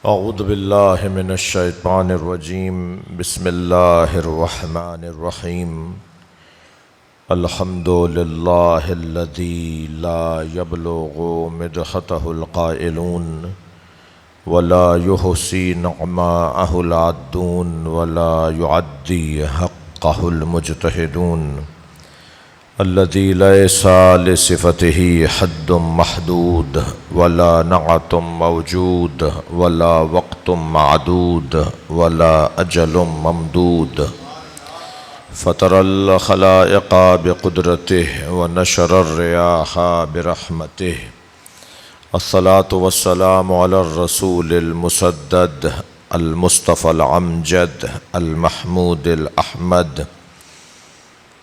اعوذ باللہ من الشیطان الرجیم بسم اللہ الرحمن الرحیم الحمد للہ الذی لا یبلغ مدحتہ القائلون ولا یحصی نعماءہ العادون ولا یعدی حقہ المجتہدون الذي ليس لصفته حد محدود ولا نعت موجود ولا وقت معدود ولا أجل ممدود فطر الخلائق بقدرته ونشر الرياح برحمته الصلاة والسلام على الرسول المسدد المصطفى الأمجد المحمود الأحمد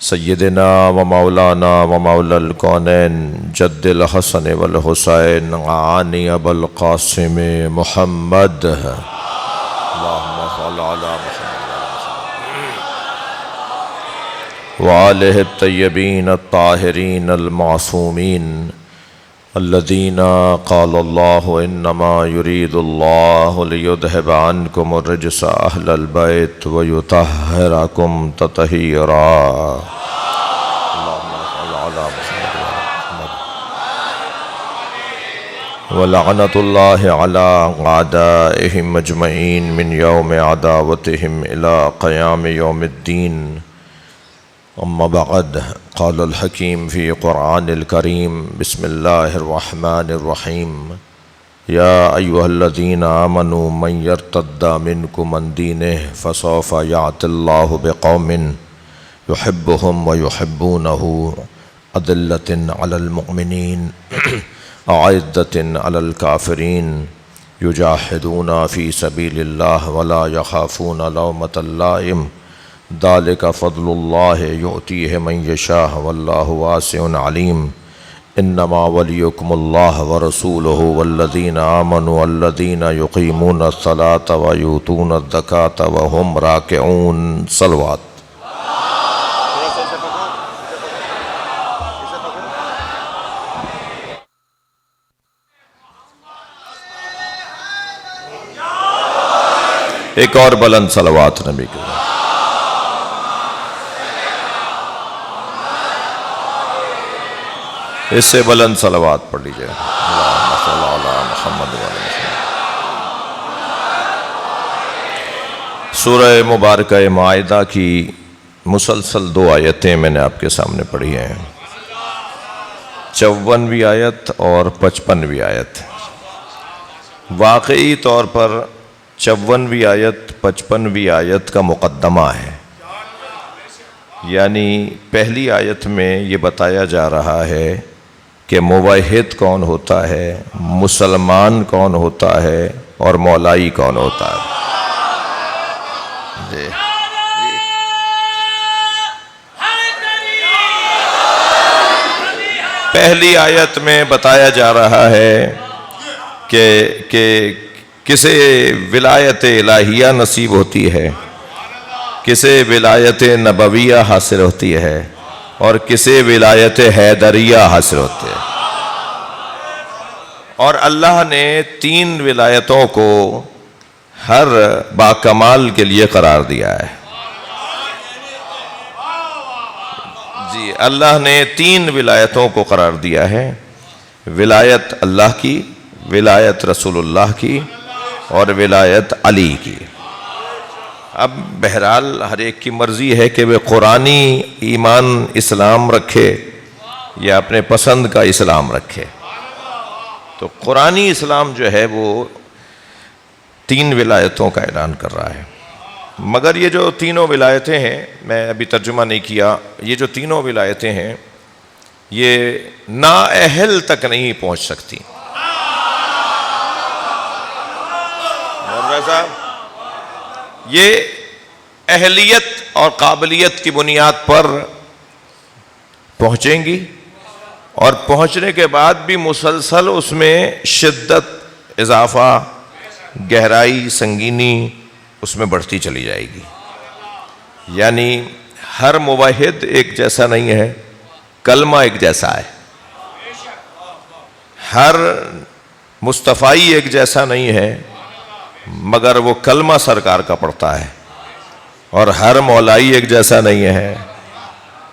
سیدنا و مولانا و مولا الکونین جد الحسن والحسین عانی ابو القاسم محمد اللہم صل علی محمد وآلہ الطیبین الطاہرین المعصومین الذین قال اللہ انما یرید اللہ لیذہب عنکم الرجس اہل البیت ویطہرکم تطہیرا اللہم صل علی محمد ولعنۃ اللہ علی اعدائہم اجمعین من یوم عداوتہم الی قیام یوم الدین اما بعد قال الحکیم فی قرآن الکریم بسم اللہ الرحمن الرحیم یا ایہا الذین آمنوا من یرتد منکم عن دینہ فسوف یأتی اللہ بقوم یحبهم ویحبونہ اذلۃ علی المؤمنین اعزۃ علی الکافرین یجاہدون فی سبیل اللہ ولا یخافون لومۃ لائم ذالک فضل اللہ یؤتیہ من یشاء واللہ واسع علیم انما ولیکم اللہ ورسولہ والذین آمنوا الذین یقیمون الصلاة ویؤتون الزکاة وهم راکعون صلوات ایک اور بلند صلوات نبی کے اس سے بلند صلوات پڑھ لیجئے اللہم صل علی محمد وعلی محمد سورہ مبارکہ مائدہ کی مسلسل 2 آیتیں میں نے آپ کے سامنے پڑھی ہیں 54ویں آیت اور 55ویں آیت واقعی طور پر 54ویں آیت 55ویں آیت کا مقدمہ ہے یعنی پہلی آیت میں یہ بتایا جا رہا ہے کہ موحد کون ہوتا ہے، مسلمان کون ہوتا ہے اور مولائی کون ہوتا ہے. جی پہلی آیت میں بتایا جا رہا ہے کہ کسے ولایت الہیہ نصیب ہوتی ہے، کسے ولایت نبویہ حاصل ہوتی ہے اور کسے ولایت حیدریہ حاصل ہوتی ہے. اور اللہ نے 3 ولایتوں کو ہر باکمال کے لیے قرار دیا ہے. جی اللہ نے 3 ولایتوں کو قرار دیا ہے، ولایت اللہ کی، ولایت رسول اللہ کی اور ولایت علی کی. اب بہرحال ہر ایک کی مرضی ہے کہ وہ قرآنی ایمان اسلام رکھے یا اپنے پسند کا اسلام رکھے. تو قرآنی اسلام جو ہے وہ 3 ولایتوں کا اعلان کر رہا ہے. مگر یہ جو تینوں ولایتیں ہیں، میں ابھی ترجمہ نہیں کیا، یہ جو تینوں ولایتیں ہیں یہ نااہل تک نہیں پہنچ سکتی. مولانا صاحب یہ اہلیت اور قابلیت کی بنیاد پر پہنچیں گی اور پہنچنے کے بعد بھی مسلسل اس میں شدت، اضافہ، گہرائی، سنگینی اس میں بڑھتی چلی جائے گی. یعنی ہر موحد ایک جیسا نہیں ہے، کلمہ ایک جیسا ہے، ہر مصطفی ایک جیسا نہیں ہے، مگر وہ کلمہ سرکار کا پڑھتا ہے، اور ہر مولائی ایک جیسا نہیں ہے،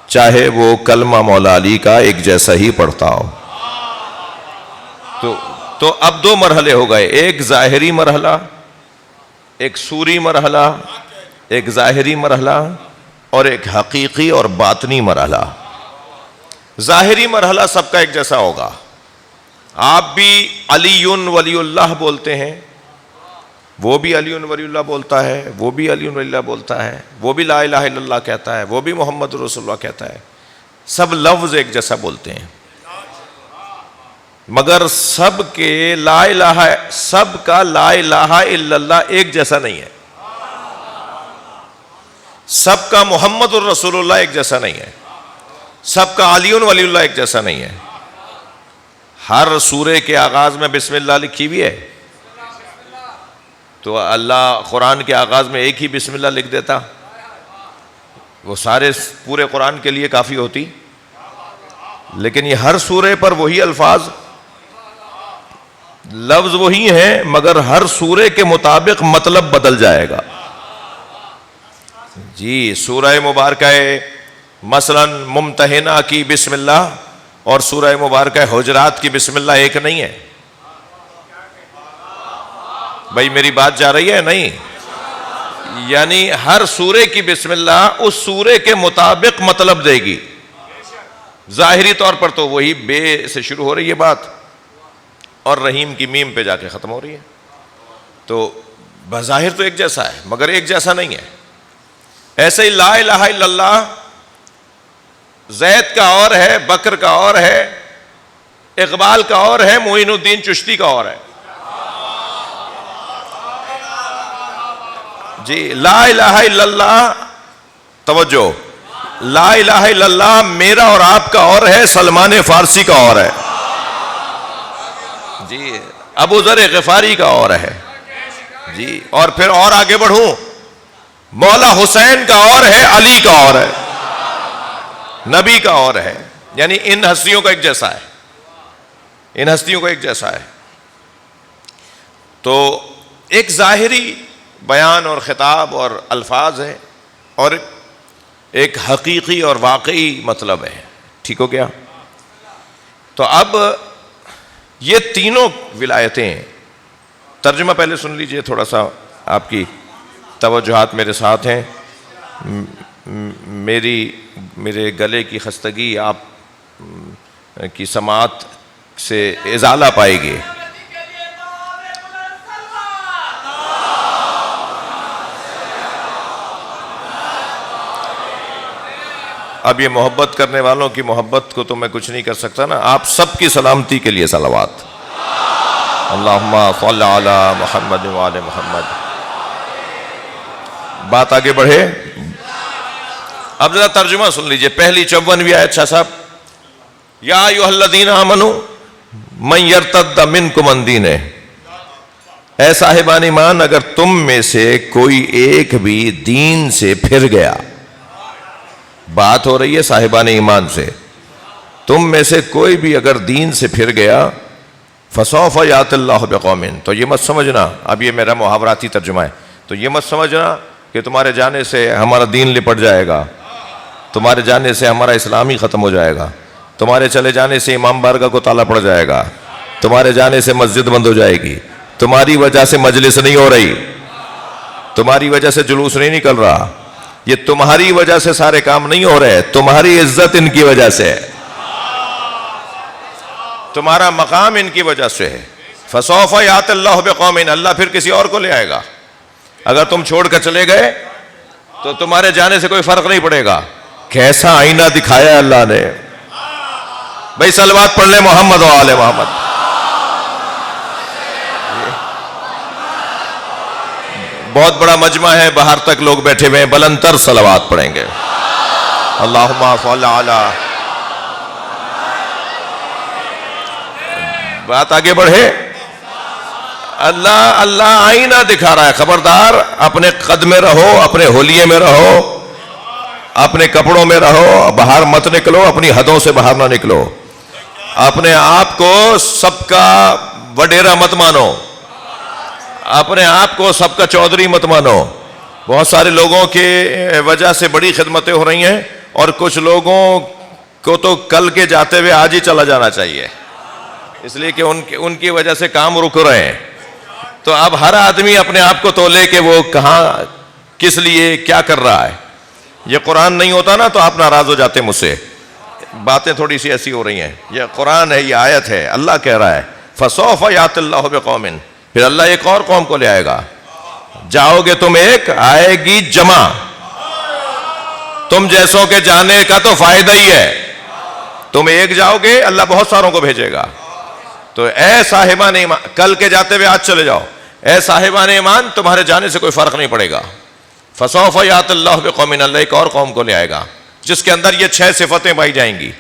چاہے وہ کلمہ مولا علی کا ایک جیسا ہی پڑھتا ہو۔ تو اب دو مرحلے ہو گئے، ایک ظاہری مرحلہ، ایک سوری مرحلہ، ایک ظاہری مرحلہ، اور ایک حقیقی اور باطنی مرحلہ۔ ظاہری مرحلہ سب کا ایک جیسا ہوگا، آپ بھی علی ولی اللہ بولتے ہیں، وہ بھی علی ولی اللہ بولتا ہے، وہ بھی علی ولی اللہ بولتا ہے، وہ بھی لا الہ الا اللہ کہتا ہے، وہ بھی محمد رسول اللہ کہتا ہے، سب لفظ ایک جیسا بولتے ہیں، مگر سب کے سب کا لا الہ الا اللہ ایک جیسا نہیں ہے، سب کا محمد الرسول اللہ ایک جیسا نہیں ہے، سب کا علی ولی اللہ ایک جیسا نہیں ہے۔ ہر سورے کے آغاز میں بسم اللہ لکھی ہوئی ہے، تو اللہ قرآن کے آغاز میں ایک ہی بسم اللہ لکھ دیتا، وہ سارے پورے قرآن کے لیے کافی ہوتی، لیکن یہ ہر سورے پر وہی الفاظ، لفظ وہی ہیں، مگر ہر سورے کے مطابق مطلب بدل جائے گا۔ جی سورہ مبارکہ مثلا ممتحنہ کی بسم اللہ اور سورہ مبارکہ حجرات کی بسم اللہ ایک نہیں ہے، بھائی میری بات جا رہی ہے؟ نہیں، یعنی ہر سورے کی بسم اللہ اس سورے کے مطابق مطلب دے گی۔ ظاہری طور پر تو وہی بے سے شروع ہو رہی ہے بات اور رحیم کی میم پہ جا کے ختم ہو رہی ہے، تو بظاہر تو ایک جیسا ہے مگر ایک جیسا نہیں ہے۔ ایسے ہی لا الہ الا اللہ زید کا اور ہے، بکر کا اور ہے، اقبال کا اور ہے، معین الدین چشتی کا اور ہے۔ جی لا الہ الا اللہ، توجہ، لا الہ الا اللہ میرا اور آپ کا اور ہے، سلمان فارسی کا اور ہے، جی ابو ذر غفاری کا اور ہے، جی اور پھر اور آگے بڑھوں، مولا حسین کا اور ہے، علی کا اور ہے، نبی کا اور ہے، یعنی ان ہستیوں کا ایک جیسا ہے، ان ہستیوں کا ایک جیسا ہے۔ تو ایک ظاہری بیان اور خطاب اور الفاظ ہے، اور ایک حقیقی اور واقعی مطلب ہے، ٹھیک ہو گیا؟ تو اب یہ تینوں ولایتیں، ترجمہ پہلے سن لیجئے، تھوڑا سا آپ کی توجہات میرے ساتھ ہیں، میرے گلے کی خستگی آپ کی سماعت سے ازالہ پائے گی۔ اب یہ محبت کرنے والوں کی محبت کو تو میں کچھ نہیں کر سکتا نا، آپ سب کی سلامتی کے لیے صلوات، اللہم صل علی محمد وعلی محمد۔ بات آگے بڑھے، اب ذرا ترجمہ سن لیجئے، پہلی 54ویں آیت شاہ صاحب، یا ایھا الذین آمنوا من یرتد منکم عن دینہ، اے صاحبان ایمان اگر تم میں سے کوئی ایک بھی دین سے پھر گیا، بات ہو رہی ہے صاحبان ایمان سے، تم میں سے کوئی بھی اگر دین سے پھر گیا، فسوف یأتی اللہ بقوم، تو یہ مت سمجھنا، اب یہ میرا محاوراتی ترجمہ ہے، تو یہ مت سمجھنا کہ تمہارے جانے سے ہمارا دین لپٹ جائے گا، تمہارے جانے سے ہمارا اسلام ہی ختم ہو جائے گا، تمہارے چلے جانے سے امام بارگاہ کو تالا پڑ جائے گا، تمہارے جانے سے مسجد بند ہو جائے گی، تمہاری وجہ سے مجلس نہیں ہو رہی، تمہاری وجہ سے جلوس نہیں نکل رہا، یہ تمہاری وجہ سے سارے کام نہیں ہو رہے، تمہاری عزت ان کی وجہ سے ہے، تمہارا مقام ان کی وجہ سے ہے۔ فسوف یأتی اللہ بقوم، اللہ پھر کسی اور کو لے آئے گا، اگر تم چھوڑ کر چلے گئے تو تمہارے جانے سے کوئی فرق نہیں پڑے گا۔ کیسا آئینہ دکھایا اللہ نے، بھائی صلوات پڑھ لیں محمد و آل محمد۔ بہت بڑا مجمع ہے، باہر تک لوگ بیٹھے ہوئے ہیں، بلند تر صلوات پڑھیں گے، اللہم صل علی۔ بات آگے بڑھے، اللہ آئینہ دکھا رہا ہے، خبردار اپنے قد میں رہو، اپنے ہولیے میں رہو، اپنے کپڑوں میں رہو، باہر مت نکلو، اپنی حدوں سے باہر نہ نکلو، اپنے آپ کو سب کا وڈیرا مت مانو، اپنے آپ کو سب کا چودھری مت مانو. بہت سارے لوگوں کی وجہ سے بڑی خدمتیں ہو رہی ہیں, اور کچھ لوگوں کو تو کل کے جاتے ہوئے آج ہی چلا جانا چاہیے, اس لیے کہ ان کی وجہ سے کام رک رہے ہیں. تو اب ہر آدمی اپنے آپ کو تولے کہ وہ کہاں کس لیے کیا کر رہا ہے. یہ قرآن نہیں ہوتا نا تو آپ ناراض ہو جاتے مجھ سے. باتیں تھوڑی سی ایسی ہو رہی ہیں. یہ قرآن ہے, یہ آیت ہے, اللہ کہہ رہا ہے فَسَوْفَ يَأْتِ اللَّهُ بِقَوْمٍ, پھر اللہ ایک اور قوم کو لے آئے گا. جاؤ گے تم ایک, آئے گی جمع. تم جیسوں کے جانے کا تو فائدہ ہی ہے. تم ایک جاؤ گے, اللہ بہت ساروں کو بھیجے گا. تو اے صاحبان ایمان, کل کے جاتے ہوئے آج چلے جاؤ. اے صاحبان ایمان, تمہارے جانے سے کوئی فرق نہیں پڑے گا. فَسَوْفَ يَأْتِ اللَّهُ بِقَوْمٍ, اللہ ایک اور قوم کو لے آئے گا جس کے اندر یہ 6 صفتیں پائی جائیں گی.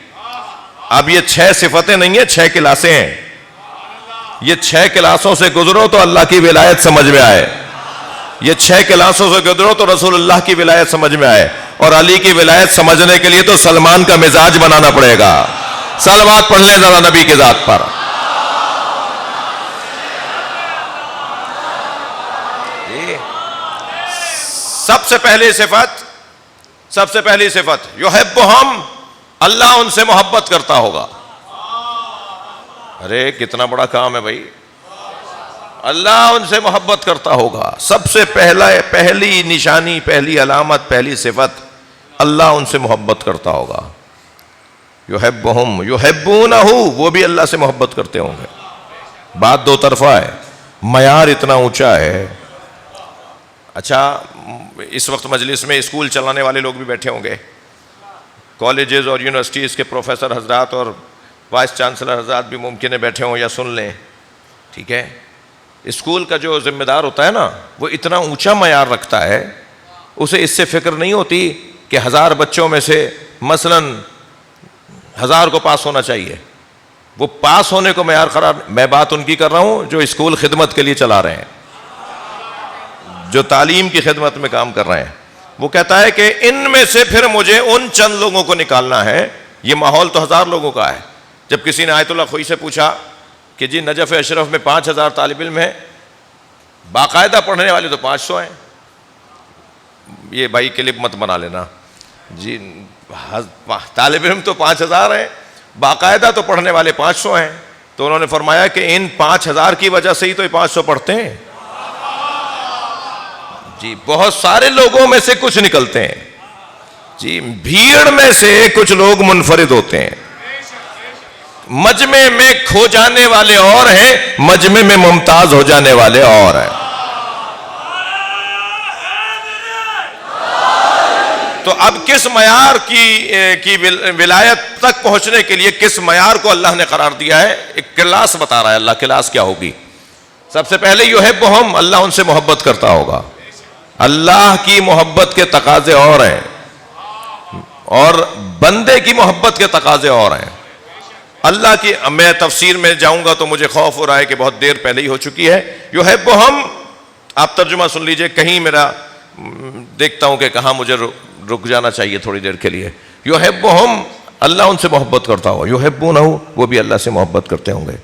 اب یہ 6 صفتیں نہیں ہیں, 6 کلاسیں ہیں. یہ 6 کلاسوں سے گزرو تو اللہ کی ولایت سمجھ میں آئے. یہ 6 کلاسوں سے گزرو تو رسول اللہ کی ولایت سمجھ میں آئے. اور علی کی ولایت سمجھنے کے لیے تو سلمان کا مزاج بنانا پڑے گا. صلوات پڑھ لیں ذرا نبی کی ذات پر. سب سے پہلی صفت یحبہم, اللہ ان سے محبت کرتا ہوگا. ارے کتنا بڑا کام ہے بھائی, اللہ ان سے محبت کرتا ہوگا. سب سے پہلی نشانی, پہلی علامت, پہلی صفت, اللہ ان سے محبت کرتا ہوگا. یحبہم یحبونہ, وہ بھی اللہ سے محبت کرتے ہوں گے. بات دو طرفہ ہے, معیار اتنا اونچا ہے. اچھا, اس وقت مجلس میں اسکول چلانے والے لوگ بھی بیٹھے ہوں گے, کالجز اور یونیورسٹیز کے پروفیسر حضرات اور وائس چانسلر حضرات بھی ممکن ہے بیٹھے ہوں یا سن لیں. ٹھیک ہے, اسکول کا جو ذمہ دار ہوتا ہے نا, وہ اتنا اونچا معیار رکھتا ہے, اسے اس سے فکر نہیں ہوتی کہ 1000 بچوں میں سے مثلاً 1000 کو پاس ہونا چاہیے. وہ پاس ہونے کو معیار قرار. میں بات ان کی کر رہا ہوں جو اسکول خدمت کے لیے چلا رہے ہیں, جو تعلیم کی خدمت میں کام کر رہے ہیں. وہ کہتا ہے کہ ان میں سے پھر مجھے ان چند لوگوں کو نکالنا ہے. یہ ماحول تو 1000 لوگوں کا ہے. جب کسی نے آیت اللہ خوئی سے پوچھا کہ جی نجف اشرف میں 5000 طالب علم ہیں, باقاعدہ پڑھنے والے تو 500 ہیں. یہ بھائی کلپ مت بنا لینا جی, طالب علم تو 5000 ہیں, باقاعدہ تو پڑھنے والے 500 ہیں. تو انہوں نے فرمایا کہ ان 5000 کی وجہ سے ہی تو یہ 500 پڑھتے ہیں. جی بہت سارے لوگوں میں سے کچھ نکلتے ہیں. جی بھیڑ میں سے کچھ لوگ منفرد ہوتے ہیں. مجمع میں کھو جانے والے اور ہیں, مجمع میں ممتاز ہو جانے والے اور ہیں. تو اب کس معیار کی ولایت تک پہنچنے کے لیے کس معیار کو اللہ نے قرار دیا ہے, ایک کلاس بتا رہا ہے اللہ. کلاس کیا ہوگی؟ سب سے پہلے یحبہم, اللہ ان سے محبت کرتا ہوگا. اللہ کی محبت کے تقاضے اور ہیں, اور بندے کی محبت کے تقاضے اور ہیں. اللہ کی, میں تفسیر میں جاؤں گا تو مجھے خوف ہو رہا ہے کہ بہت دیر پہلے ہی ہو چکی ہے. یحبہم, آپ ترجمہ سن لیجئے, کہیں میرا دیکھتا ہوں کہ کہاں مجھے رک جانا چاہیے تھوڑی دیر کے لیے. یحبہم, اللہ ان سے محبت کرتا ہو. یحبونہ, وہ بھی اللہ سے محبت کرتے ہوں گے.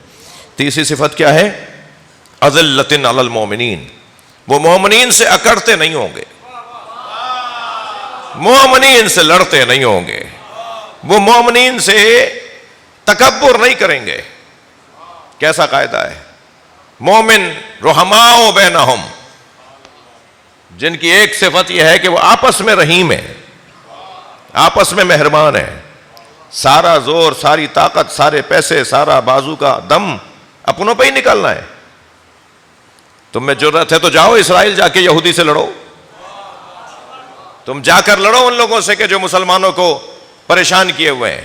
تیسری صفت کیا ہے؟ اذلۃ علی المؤمنین, وہ مومنین سے اکڑتے نہیں ہوں گے, مومنین سے لڑتے نہیں ہوں گے, وہ مومنین سے تکبر نہیں کریں گے. کیسا قاعدہ ہے؟ مومن رحماء بینہم, جن کی ایک صفت یہ ہے کہ وہ آپس میں رحیم ہے, آپس میں مہربان ہے. سارا زور, ساری طاقت, سارے پیسے, سارا بازو کا دم اپنوں پہ ہی نکالنا ہے. تم میں جرأت ہے تو جاؤ اسرائیل, جا کے یہودی سے لڑو. تم جا کر لڑو ان لوگوں سے کہ جو مسلمانوں کو پریشان کیے ہوئے ہیں.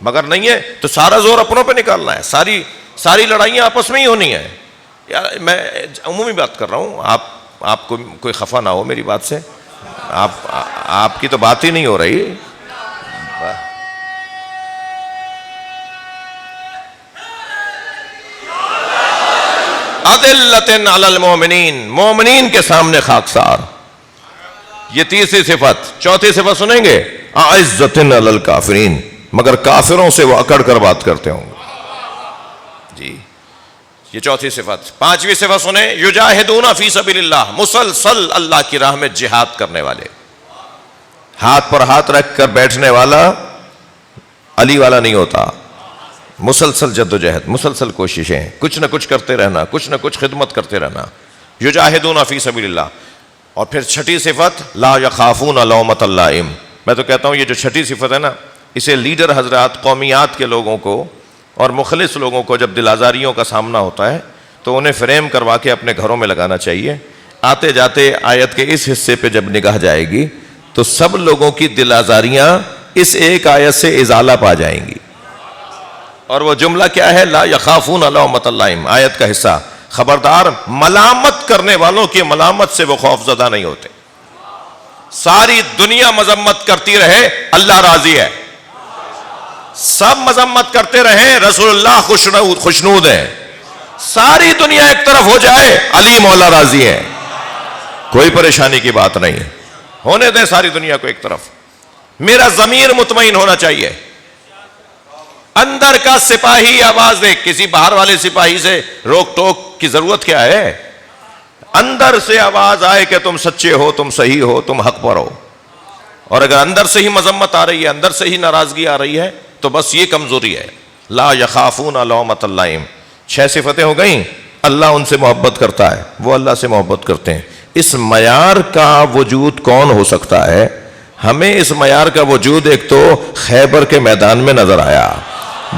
مگر نہیں ہے تو سارا زور اپنوں پہ نکالنا ہے. ساری لڑائیاں آپس میں ہی ہونی ہیں. یار میں عمومی بات کر رہا ہوں, آپ کو کوئی خفا نہ ہو میری بات سے. آپ کی تو بات ہی نہیں ہو رہی. اذلۃ علی المؤمنین, مومنین کے سامنے خاکسار. یہ تیسری صفت. چوتھی صفت سنیں گے, اعزۃ علی الکافرین, مگر کافروں سے وہ اکڑ کر بات کرتے ہوں گے. جی یہ چوتھی صفت. پانچویں صفت سنیں, یجاہدون فی سبیل اللہ, مسلسل اللہ کی راہ میں جہاد کرنے والے. ہاتھ پر ہاتھ رکھ کر بیٹھنے والا علی والا نہیں ہوتا. مسلسل جدوجہد, مسلسل کوششیں, کچھ نہ کچھ کرتے رہنا, کچھ نہ کچھ خدمت کرتے رہنا. یجاہدون فی سبیل اللہ. اور پھر چھٹی صفت, لا یخافون لومۃ اللائم. میں تو کہتا ہوں یہ جو چھٹی صفت ہے نا, اسے لیڈر حضرات, قومیات کے لوگوں کو اور مخلص لوگوں کو جب دل آزاریوں کا سامنا ہوتا ہے تو انہیں فریم کروا کے اپنے گھروں میں لگانا چاہیے. آتے جاتے آیت کے اس حصے پہ جب نگاہ جائے گی تو سب لوگوں کی دل آزاریاں اس ایک آیت سے ازالہ پا جائیں گی. اور وہ جملہ کیا ہے؟ لا یخافون لومۃ اللائم. آیت کا حصہ, خبردار ملامت کرنے والوں کی ملامت سے وہ خوف زدہ نہیں ہوتے. ساری دنیا مذمت کرتی رہے, اللہ راضی ہے. سب مذمت کرتے رہیں, رسول اللہ خوشنود ہے. ساری دنیا ایک طرف ہو جائے, علی مولا راضی ہے. کوئی پریشانی کی بات نہیں ہے, ہونے دیں ساری دنیا کو ایک طرف. میرا ضمیر مطمئن ہونا چاہیے. اندر کا سپاہی آواز دے, کسی باہر والے سپاہی سے روک ٹوک کی ضرورت کیا ہے؟ اندر سے آواز آئے کہ تم سچے ہو, تم صحیح ہو, تم حق پر ہو. اور اگر اندر سے ہی مذمت آ رہی ہے, اندر سے ہی ناراضگی آ رہی ہے, تو بس یہ کمزوری ہے. لا یخافون لومۃ اللائم. 6 صفتیں ہو گئیں. اللہ ان سے محبت کرتا ہے, وہ اللہ سے محبت کرتے ہیں. اس معیار کا وجود کون ہو سکتا ہے؟ ہمیں اس معیار کا وجود ایک تو خیبر کے میدان میں نظر آیا.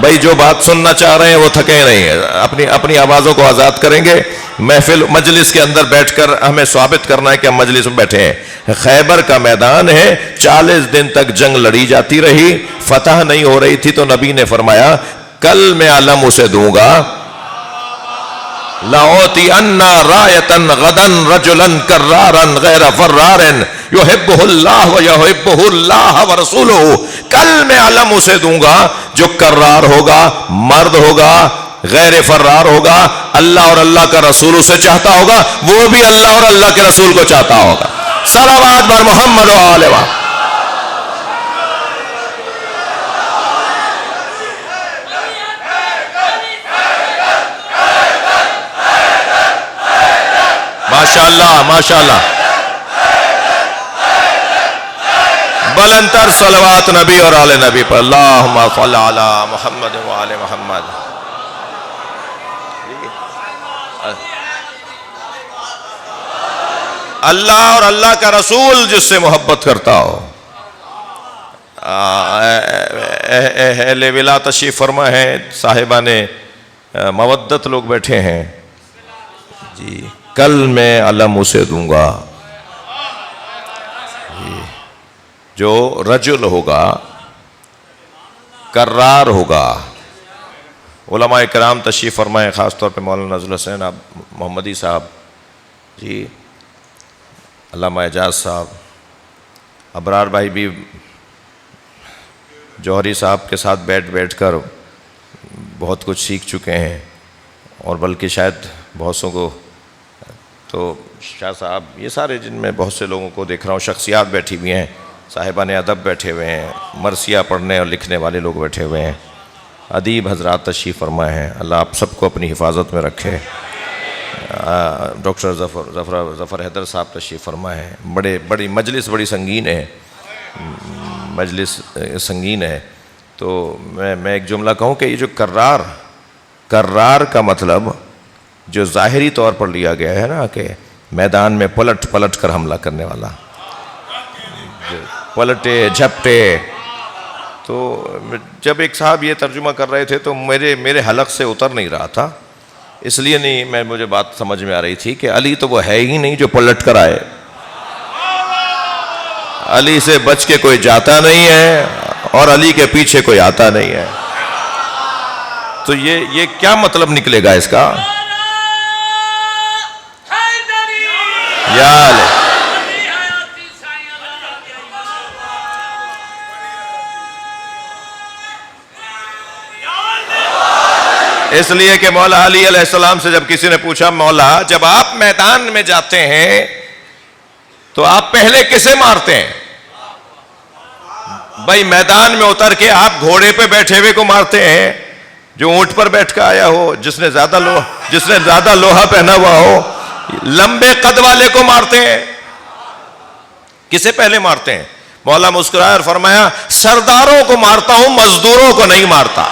بھائی جو بات سننا چاہ رہے ہیں وہ تھکے نہیں, اپنی آوازوں کو آزاد کریں گے. محفل مجلس کے اندر بیٹھ کر ہمیں ثابت کرنا ہے کہ ہم مجلس میں بیٹھے ہیں. خیبر کا میدان ہے, 40 دن تک جنگ لڑی جاتی رہی, فتح نہیں ہو رہی تھی, تو نبی نے فرمایا کل میں علم اسے دوں گا. لَأُعْطِيَنَّ رَایَةً غَدًا رَجُلًا كَرَّارًا غَيْرَ فَرَّارٍ يُحِبُّهُ اللَّهُ وَيُحِبُّهُ اللَّهُ وَرَسُولُهُ. کل میں علم اسے دوں گا جو کرار ہوگا, مرد ہوگا, غیر فرار ہوگا, اللہ اور اللہ کا رسول اسے چاہتا ہوگا, وہ بھی اللہ اور اللہ کے رسول کو چاہتا ہوگا. صلوات بر محمد و آل محمد. ماشاءاللہ ماشاءاللہ. بلندتر صلوات نبی اور آل نبی پر. اللہم صل علی محمد و آل محمد. اللہ اور اللہ کا رسول جس سے محبت کرتا ہو. اہل ولا تشریف فرما ہے, صاحبان مودت لوگ بیٹھے ہیں جی. کل میں علم اسے دوں گا جو رجل ہوگا, کرار ہوگا. علماء کرام تشریف فرمائے, خاص طور پہ مولانا نازل حسین محمدی صاحب جی, علامہ اعجاز صاحب, ابرار بھائی بھی جوہری صاحب کے ساتھ بیٹھ کر بہت کچھ سیکھ چکے ہیں, اور بلکہ شاید بہت سو کو, تو شاہ صاحب, یہ سارے جن میں بہت سے لوگوں کو دیکھ رہا ہوں, شخصیات بیٹھی ہوئی ہیں, صاحبان ادب بیٹھے ہوئے ہیں, مرثیہ پڑھنے اور لکھنے والے لوگ بیٹھے ہوئے ہیں, ادیب حضرات تشریف فرمائے ہیں. اللہ آپ سب کو اپنی حفاظت میں رکھے. ڈاکٹر ظفر حیدر صاحب تشریف فرمائے ہیں. بڑی مجلس بڑی سنگین ہے, مجلس سنگین ہے. تو میں ایک جملہ کہوں کہ یہ جو کرار کا مطلب جو ظاہری طور پر لیا گیا ہے نا, کہ میدان میں پلٹ کر حملہ کرنے والا, پلٹے جھپٹے. تو جب ایک صاحب یہ ترجمہ کر رہے تھے تو میرے حلق سے اتر نہیں رہا تھا, اس لیے نہیں, مجھے بات سمجھ میں آ رہی تھی کہ علی تو وہ ہے ہی نہیں جو پلٹ کر آئے. علی سے بچ کے کوئی جاتا نہیں ہے اور علی کے پیچھے کوئی آتا نہیں ہے. تو یہ کیا مطلب نکلے گا اس کا؟ یا اس لیے کہ مولا علی علیہ السلام سے جب کسی نے پوچھا, مولا جب آپ میدان میں جاتے ہیں تو آپ پہلے کسے مارتے ہیں؟ بھائی میدان میں اتر کے آپ گھوڑے پہ بیٹھے ہوئے کو مارتے ہیں جو اونٹ پر بیٹھ کے آیا ہو, جس نے زیادہ لوہا پہنا ہوا ہو, لمبے قد والے کو مارتے ہیں. کسے پہلے مارتے ہیں؟ مولا مسکرایا اور فرمایا سرداروں کو مارتا ہوں, مزدوروں کو نہیں مارتا.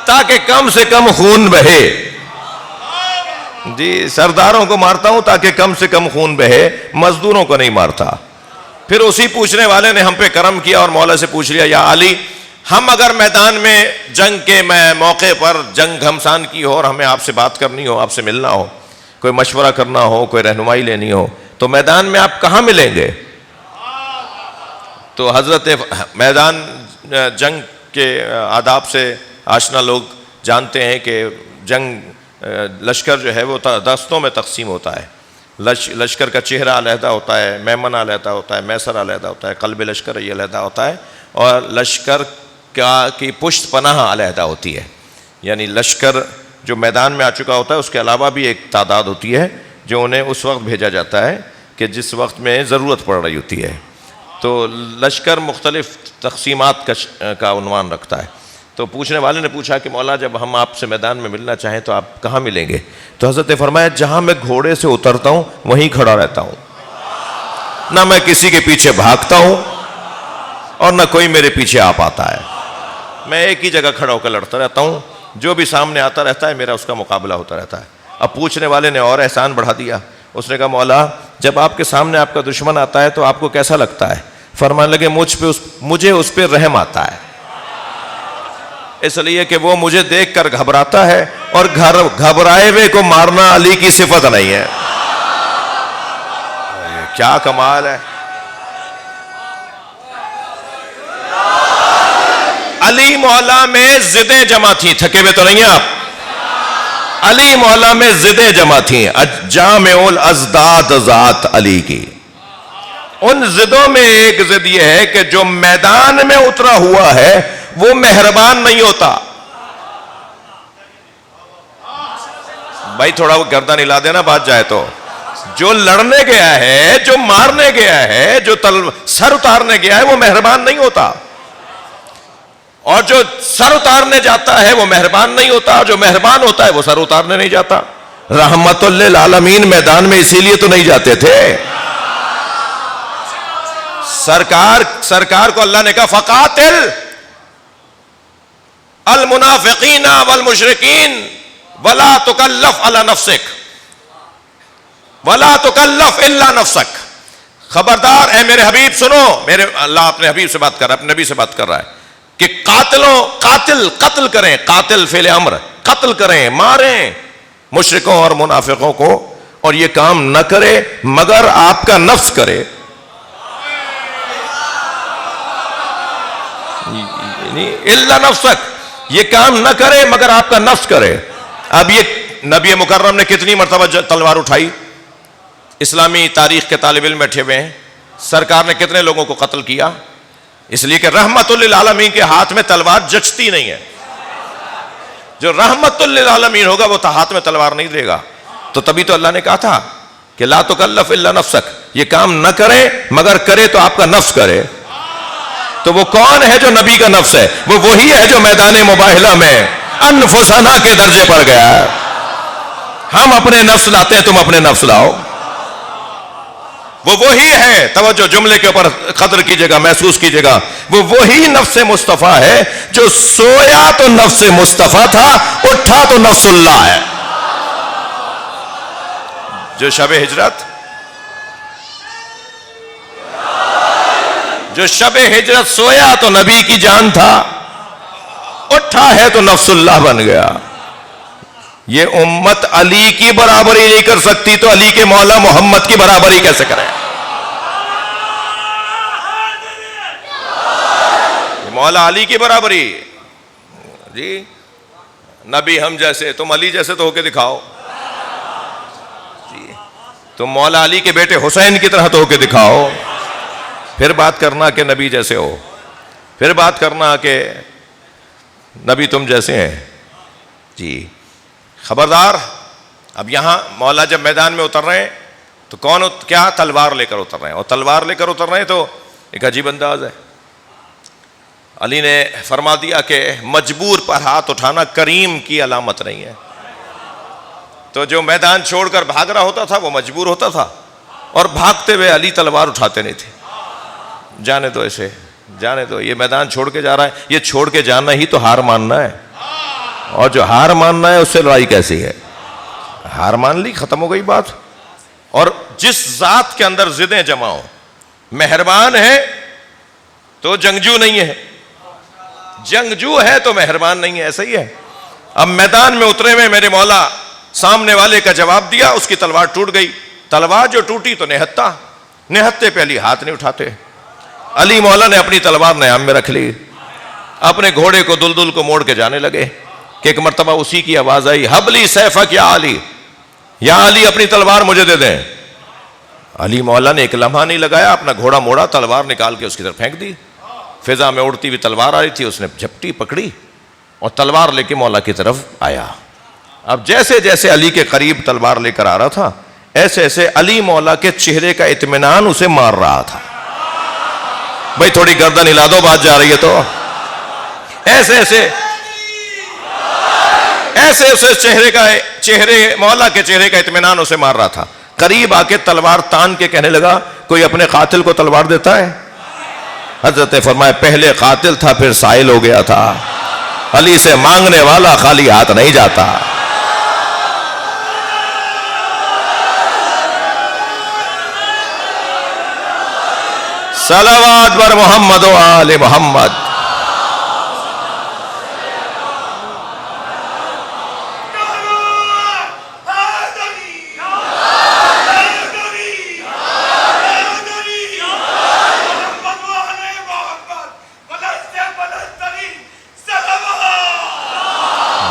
تاکہ کم سے کم خون بہے. جی, سرداروں کو مارتا ہوں تاکہ کم سے کم خون بہے, مزدوروں کو نہیں مارتا. پھر اسی پوچھنے والے نے ہم پہ کرم کیا اور مولا سے پوچھ لیا, یا علی, ہم اگر میدان میں جنگ کے موقع پر جنگ گھمسان کی ہو اور ہمیں آپ سے بات کرنی ہو, آپ سے ملنا ہو, کوئی مشورہ کرنا ہو, کوئی رہنمائی لینی ہو, تو میدان میں آپ کہاں ملیں گے؟ تو حضرت میدان جنگ کے آداب سے آشنا لوگ جانتے ہیں کہ جنگ لشکر جو ہے وہ دستوں میں تقسیم ہوتا ہے. لشکر کا چہرہ علیحدہ ہوتا ہے, میمن علیحدہ ہوتا ہے, میسر علیحدہ ہوتا ہے, قلب لشکر یہ علیحدہ ہوتا ہے, اور لشکر کی پشت پناہ علیحدہ ہوتی ہے. یعنی لشکر جو میدان میں آ چکا ہوتا ہے اس کے علاوہ بھی ایک تعداد ہوتی ہے جو انہیں اس وقت بھیجا جاتا ہے کہ جس وقت میں ضرورت پڑ رہی ہوتی ہے. تو لشکر مختلف تقسیمات کا عنوان رکھتا ہے. تو پوچھنے والے نے پوچھا کہ مولا, جب ہم آپ سے میدان میں ملنا چاہیں تو آپ کہاں ملیں گے؟ تو حضرت نے فرمایا جہاں میں گھوڑے سے اترتا ہوں وہیں کھڑا رہتا ہوں, نہ میں کسی کے پیچھے بھاگتا ہوں اور نہ کوئی میرے پیچھے آ پاتا ہے. میں ایک ہی جگہ کھڑا ہو کر لڑتا رہتا ہوں, جو بھی سامنے آتا رہتا ہے میرا اس کا مقابلہ ہوتا رہتا ہے. اب پوچھنے والے نے اور احسان بڑھا دیا, اس نے کہا مولا, جب آپ کے سامنے آپ کا دشمن آتا ہے تو آپ کو کیسا لگتا ہے؟ فرمانے لگے مجھے اس پہ رحم آتا ہے, اس لیے کہ وہ مجھے دیکھ کر گھبراتا ہے, اور گھبرائے ہوئے کو مارنا علی کی صفت نہیں ہے. کیا کمال ہے. علی مولا میں ضدیں جمع تھیں, تھکے ہوئے تو نہیں ہیں آپ؟ علی مولا میں ضدیں جمع تھیں, جامع الازداد ذات علی کی. ان ضدوں میں ایک ضد یہ ہے کہ جو میدان میں اترا ہوا ہے وہ مہربان نہیں ہوتا. بھائی تھوڑا وہ گردن ہلا دینا بات جائے تو. جو لڑنے گیا ہے, جو مارنے گیا ہے, جو سر اتارنے گیا ہے وہ مہربان نہیں ہوتا, اور جو سر اتارنے جاتا ہے وہ مہربان نہیں ہوتا, جو مہربان ہوتا ہے وہ سر اتارنے نہیں جاتا. رحمت للعالمین میدان میں اسی لیے تو نہیں جاتے تھے. سرکار کو اللہ نے کہا فقاتل المنافقین والمشرکین ولا تکلف علی نفسک ولا تکلف الا نفسک. خبردار اے میرے حبیب سنو, اللہ اپنے حبیب سے بات کر رہا ہے, اپنے نبی سے بات کر رہا ہے کہ قتل کریں, قاتل فعل امر, قتل کریں, ماریں مشرکوں اور منافقوں کو, اور یہ کام نہ کرے مگر آپ کا نفس کرے. الا نفسک, یہ کام نہ کرے مگر آپ کا نفس کرے. اب یہ نبی مکرم نے کتنی مرتبہ تلوار اٹھائی؟ اسلامی تاریخ کے طالب علم بیٹھے ہوئے ہیں, سرکار نے کتنے لوگوں کو قتل کیا؟ اس لیے کہ رحمت للعالمین کے ہاتھ میں تلوار جچتی نہیں ہے. جو رحمت للعالمین ہوگا وہ ہاتھ میں تلوار نہیں دے گا. تو تبھی تو اللہ نے کہا تھا کہ لا تکلف الا نفسک, یہ کام نہ کرے مگر کرے تو آپ کا نفس کرے. تو وہ کون ہے جو نبی کا نفس ہے؟ وہ وہی ہے جو میدان مباہلہ میں انفسنا کے درجے پر گیا ہے. ہم اپنے نفس لاتے ہیں, تم اپنے نفس لاؤ. وہ وہی ہے, توجہ جملے کے اوپر قدر کیجئے گا, محسوس کیجئے گا, وہ وہی نفس مصطفیٰ ہے جو سویا تو نفس مصطفیٰ تھا, اٹھا تو نفس اللہ ہے. جو شب ہجرت سویا تو نبی کی جان تھا, اٹھا ہے تو نفس اللہ بن گیا. یہ امت علی کی برابری نہیں کر سکتی تو علی کے مولا محمد کی برابری کیسے کرے؟ مولا علی کی برابری جی, نبی ہم جیسے, تم علی جیسے تو ہو کے دکھاؤ جی, تم مولا علی کے بیٹے حسین کی طرح تو ہو کے دکھاؤ, پھر بات کرنا کہ نبی جیسے ہو, پھر بات کرنا کہ نبی تم جیسے ہیں جی. خبردار اب یہاں مولا جب میدان میں اتر رہے ہیں تو کیا تلوار لے کر اتر رہے ہیں، اور تلوار لے کر اتر رہے ہیں تو ایک عجیب انداز ہے. علی نے فرما دیا کہ مجبور پر ہاتھ اٹھانا کریم کی علامت نہیں ہے. تو جو میدان چھوڑ کر بھاگ رہا ہوتا تھا وہ مجبور ہوتا تھا، اور بھاگتے ہوئے علی تلوار اٹھاتے نہیں تھے. جانے دو اسے، جانے دو، یہ میدان چھوڑ کے جا رہا ہے. یہ چھوڑ کے جانا ہی تو ہار ماننا ہے، اور جو ہار ماننا ہے اس سے لڑائی کیسی ہے؟ ہار مان لی، ختم ہو گئی بات. اور جس ذات کے اندر ضدیں جمع ہوں، مہربان ہے تو جنگجو نہیں ہے، جنگجو ہے تو مہربان نہیں ہے. ایسا ہی ہے. اب میدان میں اترے میں میرے مولا سامنے والے کا جواب دیا، اس کی تلوار ٹوٹ گئی. تلوار جو ٹوٹی تو نہتے پہ علی ہاتھ نہیں اٹھاتے. علی مولا نے اپنی تلوار نیام میں رکھ لی، اپنے گھوڑے کو دلدل کو موڑ کے جانے لگے کہ ایک مرتبہ اسی کی آواز آئی، حبلی سیفک یا علی، یا علی اپنی تلوار مجھے دے دیں. علی مولا نے ایک لمحہ نہیں لگایا، اپنا گھوڑا موڑا، تلوار نکال کے اس کی طرف پھینک دی. فضا میں اڑتی ہوئی تلوار آ رہی تھی، اس نے جھپٹی پکڑی اور تلوار لے کے مولا کی طرف آیا. اب جیسے جیسے علی کے قریب تلوار لے کر آ رہا تھا، ایسے ایسے علی مولا کے چہرے کا اطمینان اسے مار رہا تھا. بھائی تھوڑی گردن ہلا دو، بات جا رہی ہے تو. ایسے اسے مولا کے چہرے کا اطمینان اسے مار رہا تھا. قریب آ کے تلوار تان کے کہنے لگا، کوئی اپنے قاتل کو تلوار دیتا ہے؟ حضرت فرمایا پہلے قاتل تھا پھر سائل ہو گیا تھا. علی سے مانگنے والا خالی ہاتھ نہیں جاتا. صلوات بر محمد و آل محمد.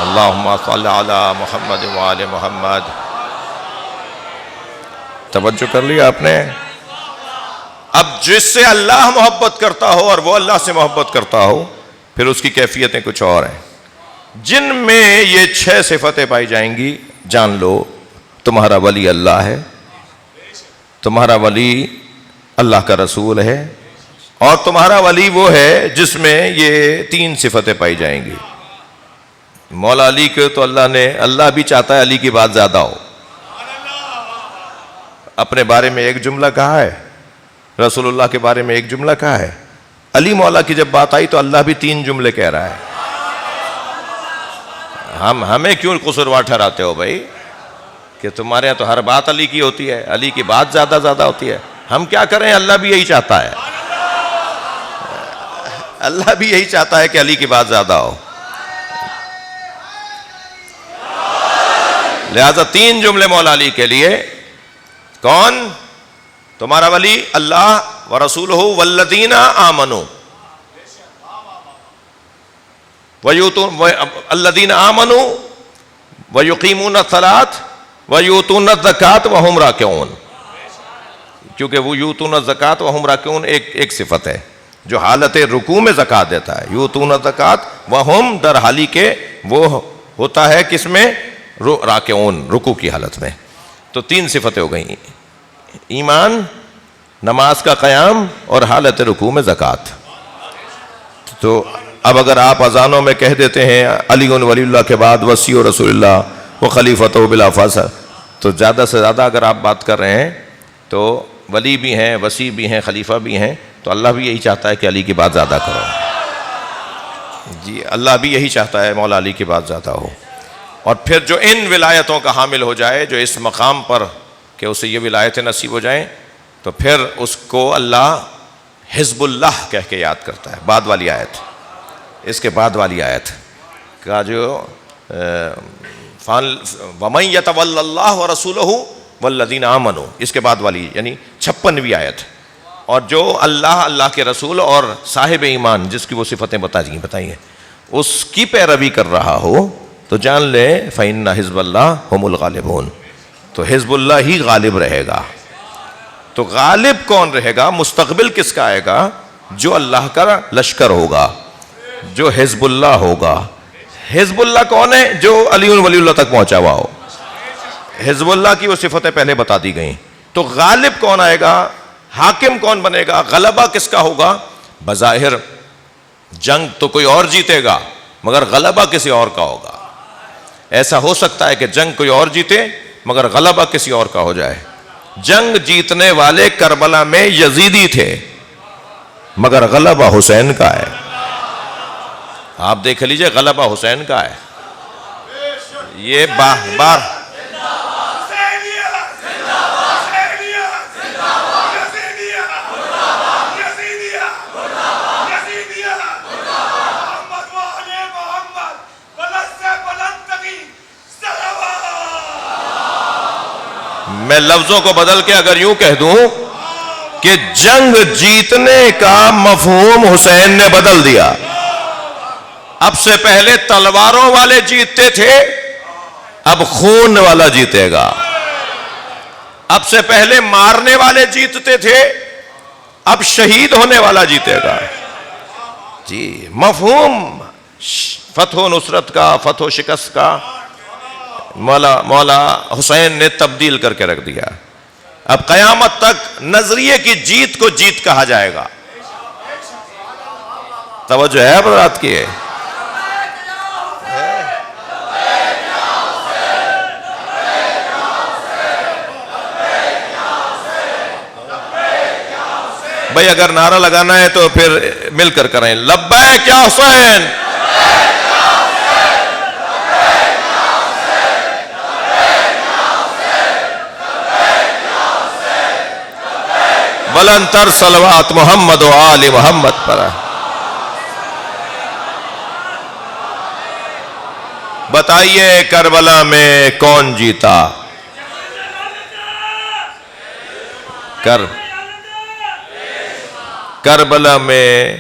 اللہم صلی علی محمد و آل محمد. توجہ کر لیا آپ نے؟ اب جس سے اللہ محبت کرتا ہو اور وہ اللہ سے محبت کرتا ہو، پھر اس کی کیفیتیں کچھ اور ہیں. جن میں یہ 6 صفتیں پائی جائیں گی، جان لو تمہارا ولی اللہ ہے، تمہارا ولی اللہ کا رسول ہے، اور تمہارا ولی وہ ہے جس میں یہ 3 صفتیں پائی جائیں گی. مولا علی کے تو اللہ بھی چاہتا ہے علی کی بات زیادہ ہو. اپنے بارے میں ایک جملہ کہا ہے، رسول اللہ کے بارے میں ایک جملہ کہا ہے. علی مولا کی جب بات آئی تو اللہ بھی 3 جملے کہہ رہا ہے. ہمیں کیوں قصوروار ٹھہراتے ہو بھائی کہ تمہارے یہاں تو ہر بات علی کی ہوتی ہے، علی کی بات زیادہ ہوتی ہے. ہم کیا کریں، اللہ بھی یہی چاہتا ہے، اللہ بھی یہی چاہتا ہے کہ علی کی بات زیادہ ہو. لہذا 3 جملے مولا علی کے لیے. کون؟ تمہارا ولی اللہ ورسولہ والذین آمنوا الذین آمنوا ویقیمون الصلاۃ ویؤتون الزکاۃ وہم راکعون. کیونکہ وہ یؤتون الزکاۃ وہم راکعون ایک صفت ہے جو حالت رکوع میں زکات دیتا ہے. یؤتون الزکاۃ وہم در حالی کے وہ ہوتا ہے کس میں؟ راکعون، رکوع کی حالت میں. تو 3 صفتیں ہو گئیں، ایمان، نماز کا قیام، اور حالت رکوع میں زکات. تو اب اگر آپ اذانوں میں کہہ دیتے ہیں علی ولی اللہ کے بعد وصی رسول اللہ و خلیفۃ بلا فاصل، تو زیادہ سے زیادہ اگر آپ بات کر رہے ہیں تو ولی بھی ہیں، وصی بھی ہیں، خلیفہ بھی ہیں. تو اللہ بھی یہی چاہتا ہے کہ علی کی بات زیادہ کرو. جی اللہ بھی یہی چاہتا ہے مولا علی کی بات زیادہ ہو. اور پھر جو ان ولایتوں کا حامل ہو جائے، جو اس مقام پر کہ اسے یہ ولایتیں نصیب ہو جائیں، تو پھر اس کو اللہ حزب اللہ کہہ کے یاد کرتا ہے. بعد والی آیت، اس کے بعد والی آیت کا جو وَمَن يَتَوَلَّ اللَّهَ وَرَسُولَهُ وَالَّذِينَ آمَنُوا، اس کے بعد والی یعنی 56ویں آیت. اور جو اللہ کے رسول اور صاحب ایمان جس کی وہ صفتیں بتائی ہیں اس کی پیروی کر رہا ہو تو جان لے فَإِنَّ حِزْبَ اللَّهِ هُمُ الْغَالِبُونَ. تو حزب اللہ ہی غالب رہے گا. تو غالب کون رہے گا؟ مستقبل کس کا آئے گا؟ جو اللہ کا لشکر ہوگا، جو حزب اللہ ہوگا. حزب اللہ کون ہے؟ جو علی ولی اللہ تک پہنچا ہوا ہو. حزب اللہ کی وہ صفتیں پہلے بتا دی گئیں. تو غالب کون آئے گا, حاکم کون بنے گا, غلبہ کس کا ہوگا؟ بظاہر جنگ تو کوئی اور جیتے گا مگر غلبہ کسی اور کا ہوگا. ایسا ہو سکتا ہے کہ جنگ کوئی اور جیتے مگر غلبہ کسی اور کا ہو جائے. جنگ جیتنے والے کربلا میں یزیدی تھے مگر غلبہ حسین کا ہے. آپ دیکھ لیجئے, غلبہ حسین کا ہے. یہ بار میں لفظوں کو بدل کے اگر یوں کہہ دوں کہ جنگ جیتنے کا مفہوم حسین نے بدل دیا. اب سے پہلے تلواروں والے جیتتے تھے, اب خون والا جیتے گا. اب سے پہلے مارنے والے جیتتے تھے, اب شہید ہونے والا جیتے گا. جی مفہوم فتح و نصرت کا, فتح و شکست کا مولا حسین نے تبدیل کر کے رکھ دیا. اب قیامت تک نظریے کی جیت کو جیت کہا جائے گا. توجہ ہے حضرات کی؟ بھئی اگر نعرہ لگانا ہے تو پھر مل کر کریں, لبیک یا حسین, بلند تر صلوات محمد و آل محمد پر. بتائیے کربلا میں کون جیتا؟ کربلا میں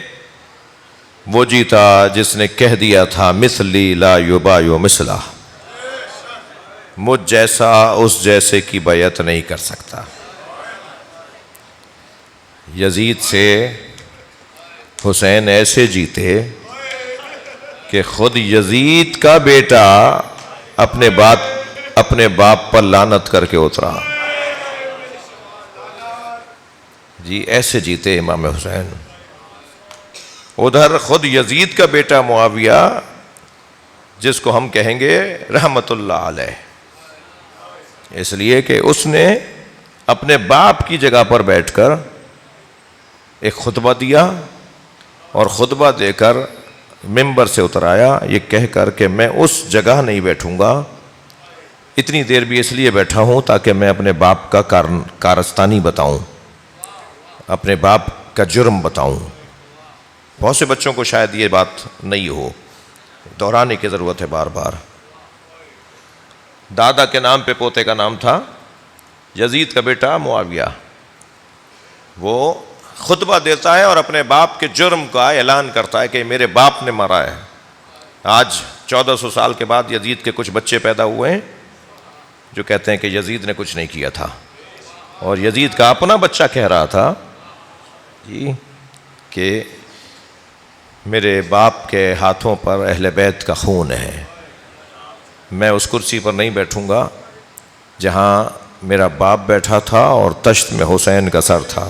وہ جیتا جس نے کہہ دیا تھا مثلی لا یبایع مثلہ, مجھ جیسا اس جیسے کی بیعت نہیں کر سکتا. یزید سے حسین ایسے جیتے کہ خود یزید کا بیٹا اپنے باپ پر لعنت کر کے اترا. جی ایسے جیتے امام حسین. ادھر خود یزید کا بیٹا معاویہ, جس کو ہم کہیں گے رحمت اللہ علیہ, اس لیے کہ اس نے اپنے باپ کی جگہ پر بیٹھ کر ایک خطبہ دیا اور خطبہ دے کر ممبر سے اترایا یہ کہہ کر کہ میں اس جگہ نہیں بیٹھوں گا, اتنی دیر بھی اس لیے بیٹھا ہوں تاکہ میں اپنے باپ کا کارستانی بتاؤں, اپنے باپ کا جرم بتاؤں. بہت سے بچوں کو شاید یہ بات نہیں ہو, دہرانے کی ضرورت ہے بار بار. دادا کے نام پہ پوتے کا نام تھا یزید کا بیٹا معاویہ. وہ خطبہ دیتا ہے اور اپنے باپ کے جرم کا اعلان کرتا ہے کہ میرے باپ نے مارا ہے. آج 1400 سال کے بعد یزید کے کچھ بچے پیدا ہوئے ہیں جو کہتے ہیں کہ یزید نے کچھ نہیں کیا تھا, اور یزید کا اپنا بچہ کہہ رہا تھا جی کہ میرے باپ کے ہاتھوں پر اہل بیت کا خون ہے, میں اس کرسی پر نہیں بیٹھوں گا جہاں میرا باپ بیٹھا تھا اور تشت میں حسین کا سر تھا.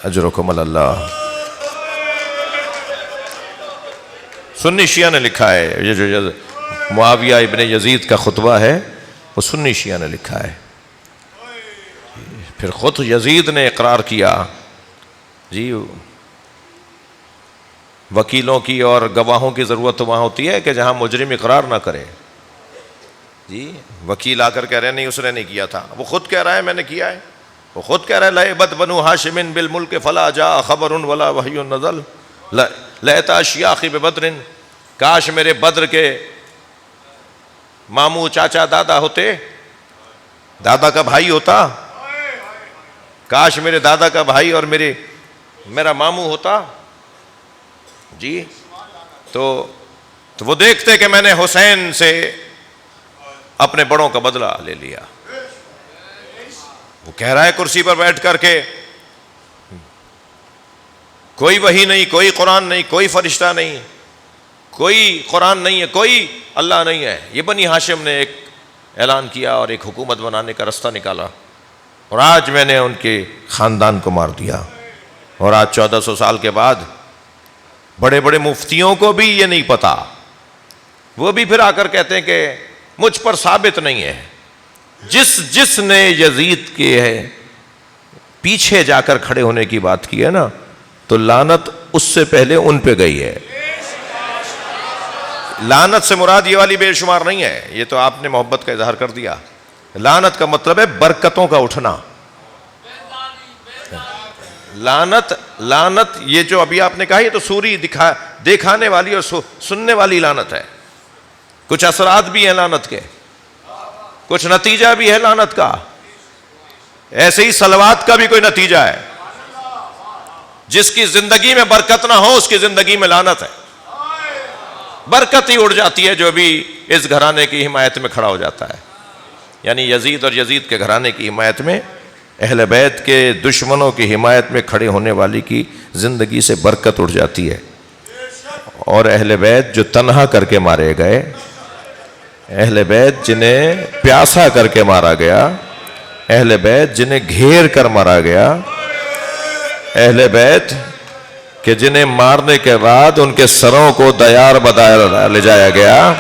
اجرکم اللہ. سنی شیعہ نے لکھا ہے, یہ جو معاویہ ابن یزید کا خطبہ ہے وہ سنی شیعہ نے لکھا ہے. پھر خود یزید نے اقرار کیا. جی وکیلوں کی اور گواہوں کی ضرورت وہاں ہوتی ہے کہ جہاں مجرم اقرار نہ کرے. جی وکیل آ کر کہہ رہے ہیں نہیں اس نے نہیں کیا تھا, وہ خود کہہ رہا ہے میں نے کیا ہے. وہ خود کہہ رہا ہے لعبت بنو ہاشم بالملک فلا جاء خبر ولا وحی نزل لیت اشیاخی ببدر, کاش میرے بدر کے ماموں چاچا دادا ہوتے, دادا کا بھائی ہوتا, کاش میرے دادا کا بھائی اور میرا ماموں ہوتا. جی تو وہ دیکھتے کہ میں نے حسین سے اپنے بڑوں کا بدلہ لے لیا. وہ کہہ رہا ہے کرسی پر بیٹھ کر کے کوئی وحی نہیں, کوئی قرآن نہیں, کوئی فرشتہ نہیں, کوئی قرآن نہیں ہے, کوئی اللہ نہیں ہے. یہ بنی ہاشم نے ایک اعلان کیا اور ایک حکومت بنانے کا راستہ نکالا، اور آج میں نے ان کے خاندان کو مار دیا۔ اور آج 1400 سال کے بعد بڑے بڑے مفتیوں کو بھی یہ نہیں پتا، وہ بھی پھر آ کر کہتے ہیں کہ مجھ پر ثابت نہیں ہے۔ جس نے یزید کے پیچھے جا کر کھڑے ہونے کی بات کی ہے نا، تو لعنت اس سے پہلے ان پہ گئی ہے۔ لعنت سے مراد یہ والی بے شمار نہیں ہے، یہ تو آپ نے محبت کا اظہار کر دیا۔ لعنت کا مطلب ہے برکتوں کا اٹھنا۔ لعنت یہ جو ابھی آپ نے کہا، یہ تو سوری دکھانے والی اور سننے والی لعنت ہے۔ کچھ اثرات بھی ہیں لعنت کے، کچھ نتیجہ بھی ہے لعنت کا۔ ایسے ہی صلوات کا بھی کوئی نتیجہ ہے۔ جس کی زندگی میں برکت نہ ہو، اس کی زندگی میں لعنت ہے۔ برکت ہی اڑ جاتی ہے جو بھی اس گھرانے کی حمایت میں کھڑا ہو جاتا ہے، یعنی یزید اور یزید کے گھرانے کی حمایت میں، اہل بیت کے دشمنوں کی حمایت میں کھڑے ہونے والی کی زندگی سے برکت اڑ جاتی ہے۔ اور اہل بیت جو تنہا کر کے مارے گئے، اہل بیت جنہیں پیاسا کر کے مارا گیا، اہل بیت جنہیں گھیر کر مارا گیا، اہل بیت کہ جنہیں مارنے کے بعد ان کے سروں کو دیار بدار لے جایا گیا،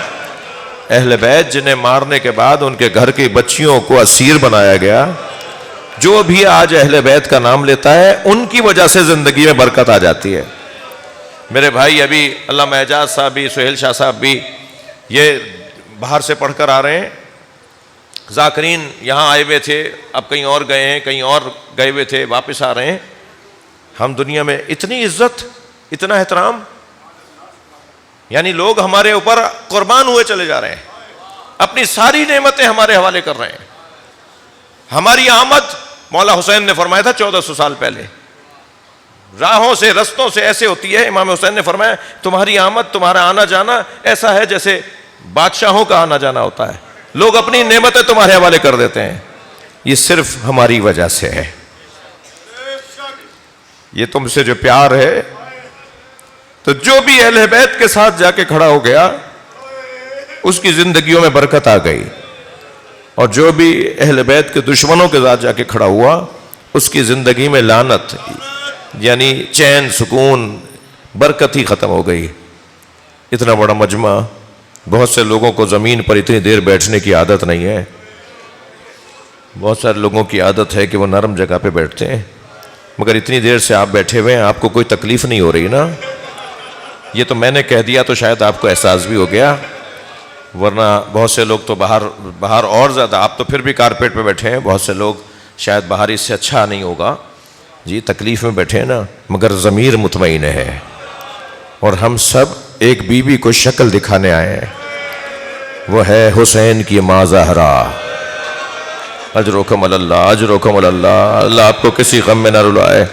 اہل بیت جنہیں مارنے کے بعد ان کے گھر کی بچیوں کو اسیر بنایا گیا، جو بھی آج اہل بیت کا نام لیتا ہے ان کی وجہ سے زندگی میں برکت آ جاتی ہے۔ میرے بھائی ابھی علامہ اعجاز صاحب بھی، سہیل شاہ صاحب بھی یہ باہر سے پڑھ کر آ رہے ہیں۔ ذاکرین یہاں آئے ہوئے تھے، اب کہیں اور گئے ہیں، کہیں اور گئے ہوئے تھے، واپس آ رہے ہیں۔ ہم دنیا میں اتنی عزت، اتنا احترام، یعنی لوگ ہمارے اوپر قربان ہوئے چلے جا رہے ہیں، اپنی ساری نعمتیں ہمارے حوالے کر رہے ہیں۔ ہماری آمد مولا حسین نے فرمایا تھا 1400 سال پہلے، راہوں سے رستوں سے ایسے ہوتی ہے، امام حسین نے فرمایا تمہاری آمد، تمہارا آنا جانا ایسا ہے جیسے بادشاہوں کا آنا جانا ہوتا ہے، لوگ اپنی نعمتیں تمہارے حوالے کر دیتے ہیں۔ یہ صرف ہماری وجہ سے ہے، یہ تم سے جو پیار ہے۔ تو جو بھی اہل بیت کے ساتھ جا کے کھڑا ہو گیا اس کی زندگیوں میں برکت آ گئی، اور جو بھی اہل بیت کے دشمنوں کے ساتھ جا کے کھڑا ہوا اس کی زندگی میں لعنت، یعنی چین، سکون، برکت ہی ختم ہو گئی۔ اتنا بڑا مجمع، بہت سے لوگوں کو زمین پر اتنی دیر بیٹھنے کی عادت نہیں ہے، بہت سارے لوگوں کی عادت ہے کہ وہ نرم جگہ پہ بیٹھتے ہیں، مگر اتنی دیر سے آپ بیٹھے ہوئے ہیں، آپ کو کوئی تکلیف نہیں ہو رہی نا؟ یہ تو میں نے کہہ دیا تو شاید آپ کو احساس بھی ہو گیا، ورنہ بہت سے لوگ تو باہر اور زیادہ، آپ تو پھر بھی کارپیٹ پہ بیٹھے ہیں، بہت سے لوگ شاید باہر اس سے اچھا نہیں ہوگا جی، تکلیف میں بیٹھے ہیں نا، مگر ضمیر مطمئن ہے۔ اور ہم سب ایک بیوی کو شکل دکھانے آئے ہیں، وہ ہے حسین کی ماں زہرا۔ اجرکم اللہ، اجرکم اللہ۔ اللہ آپ کو کسی غم میں نہ رلائے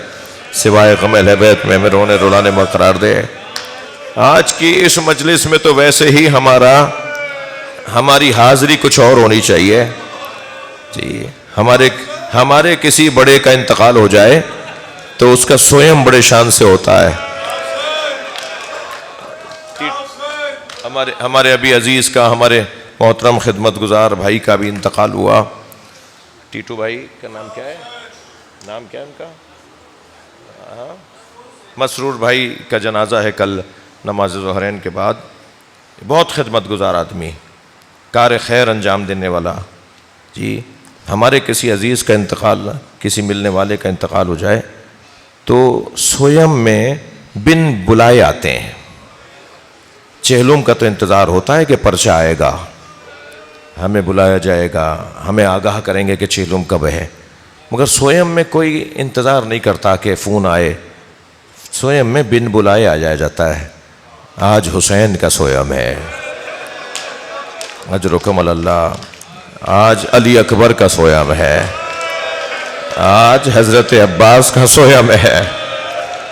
سوائے غم اہل بیت میں رونے رلانے میں قرار دے۔ آج کی اس مجلس میں تو ویسے ہی ہماری حاضری کچھ اور ہونی چاہیے جی۔ ہمارے کسی بڑے کا انتقال ہو جائے تو اس کا سوئم بڑے شان سے ہوتا ہے۔ ہمارے ابھی عزیز کا، ہمارے محترم خدمت گزار بھائی کا بھی انتقال ہوا۔ ٹیٹو بھائی کا نام کیا ہے؟ نام کیا ہے ان کا؟ مسرور بھائی کا جنازہ ہے کل نماز ظہرین کے بعد۔ بہت خدمت گزار آدمی، کار خیر انجام دینے والا جی۔ ہمارے کسی عزیز کا انتقال، کسی ملنے والے کا انتقال ہو جائے تو سویم میں بن بلائے آتے ہیں۔ چہلم کا تو انتظار ہوتا ہے کہ پرچہ آئے گا، ہمیں بلایا جائے گا، ہمیں آگاہ کریں گے کہ چہلم کب ہے، مگر سویم میں کوئی انتظار نہیں کرتا کہ فون آئے۔ سویم میں بن بلائے آ جایا جاتا ہے۔ آج حسین کا سویم ہے، اجرکم اللہ۔ آج علی اکبر کا سویم ہے، آج حضرت عباس کا سویم ہے۔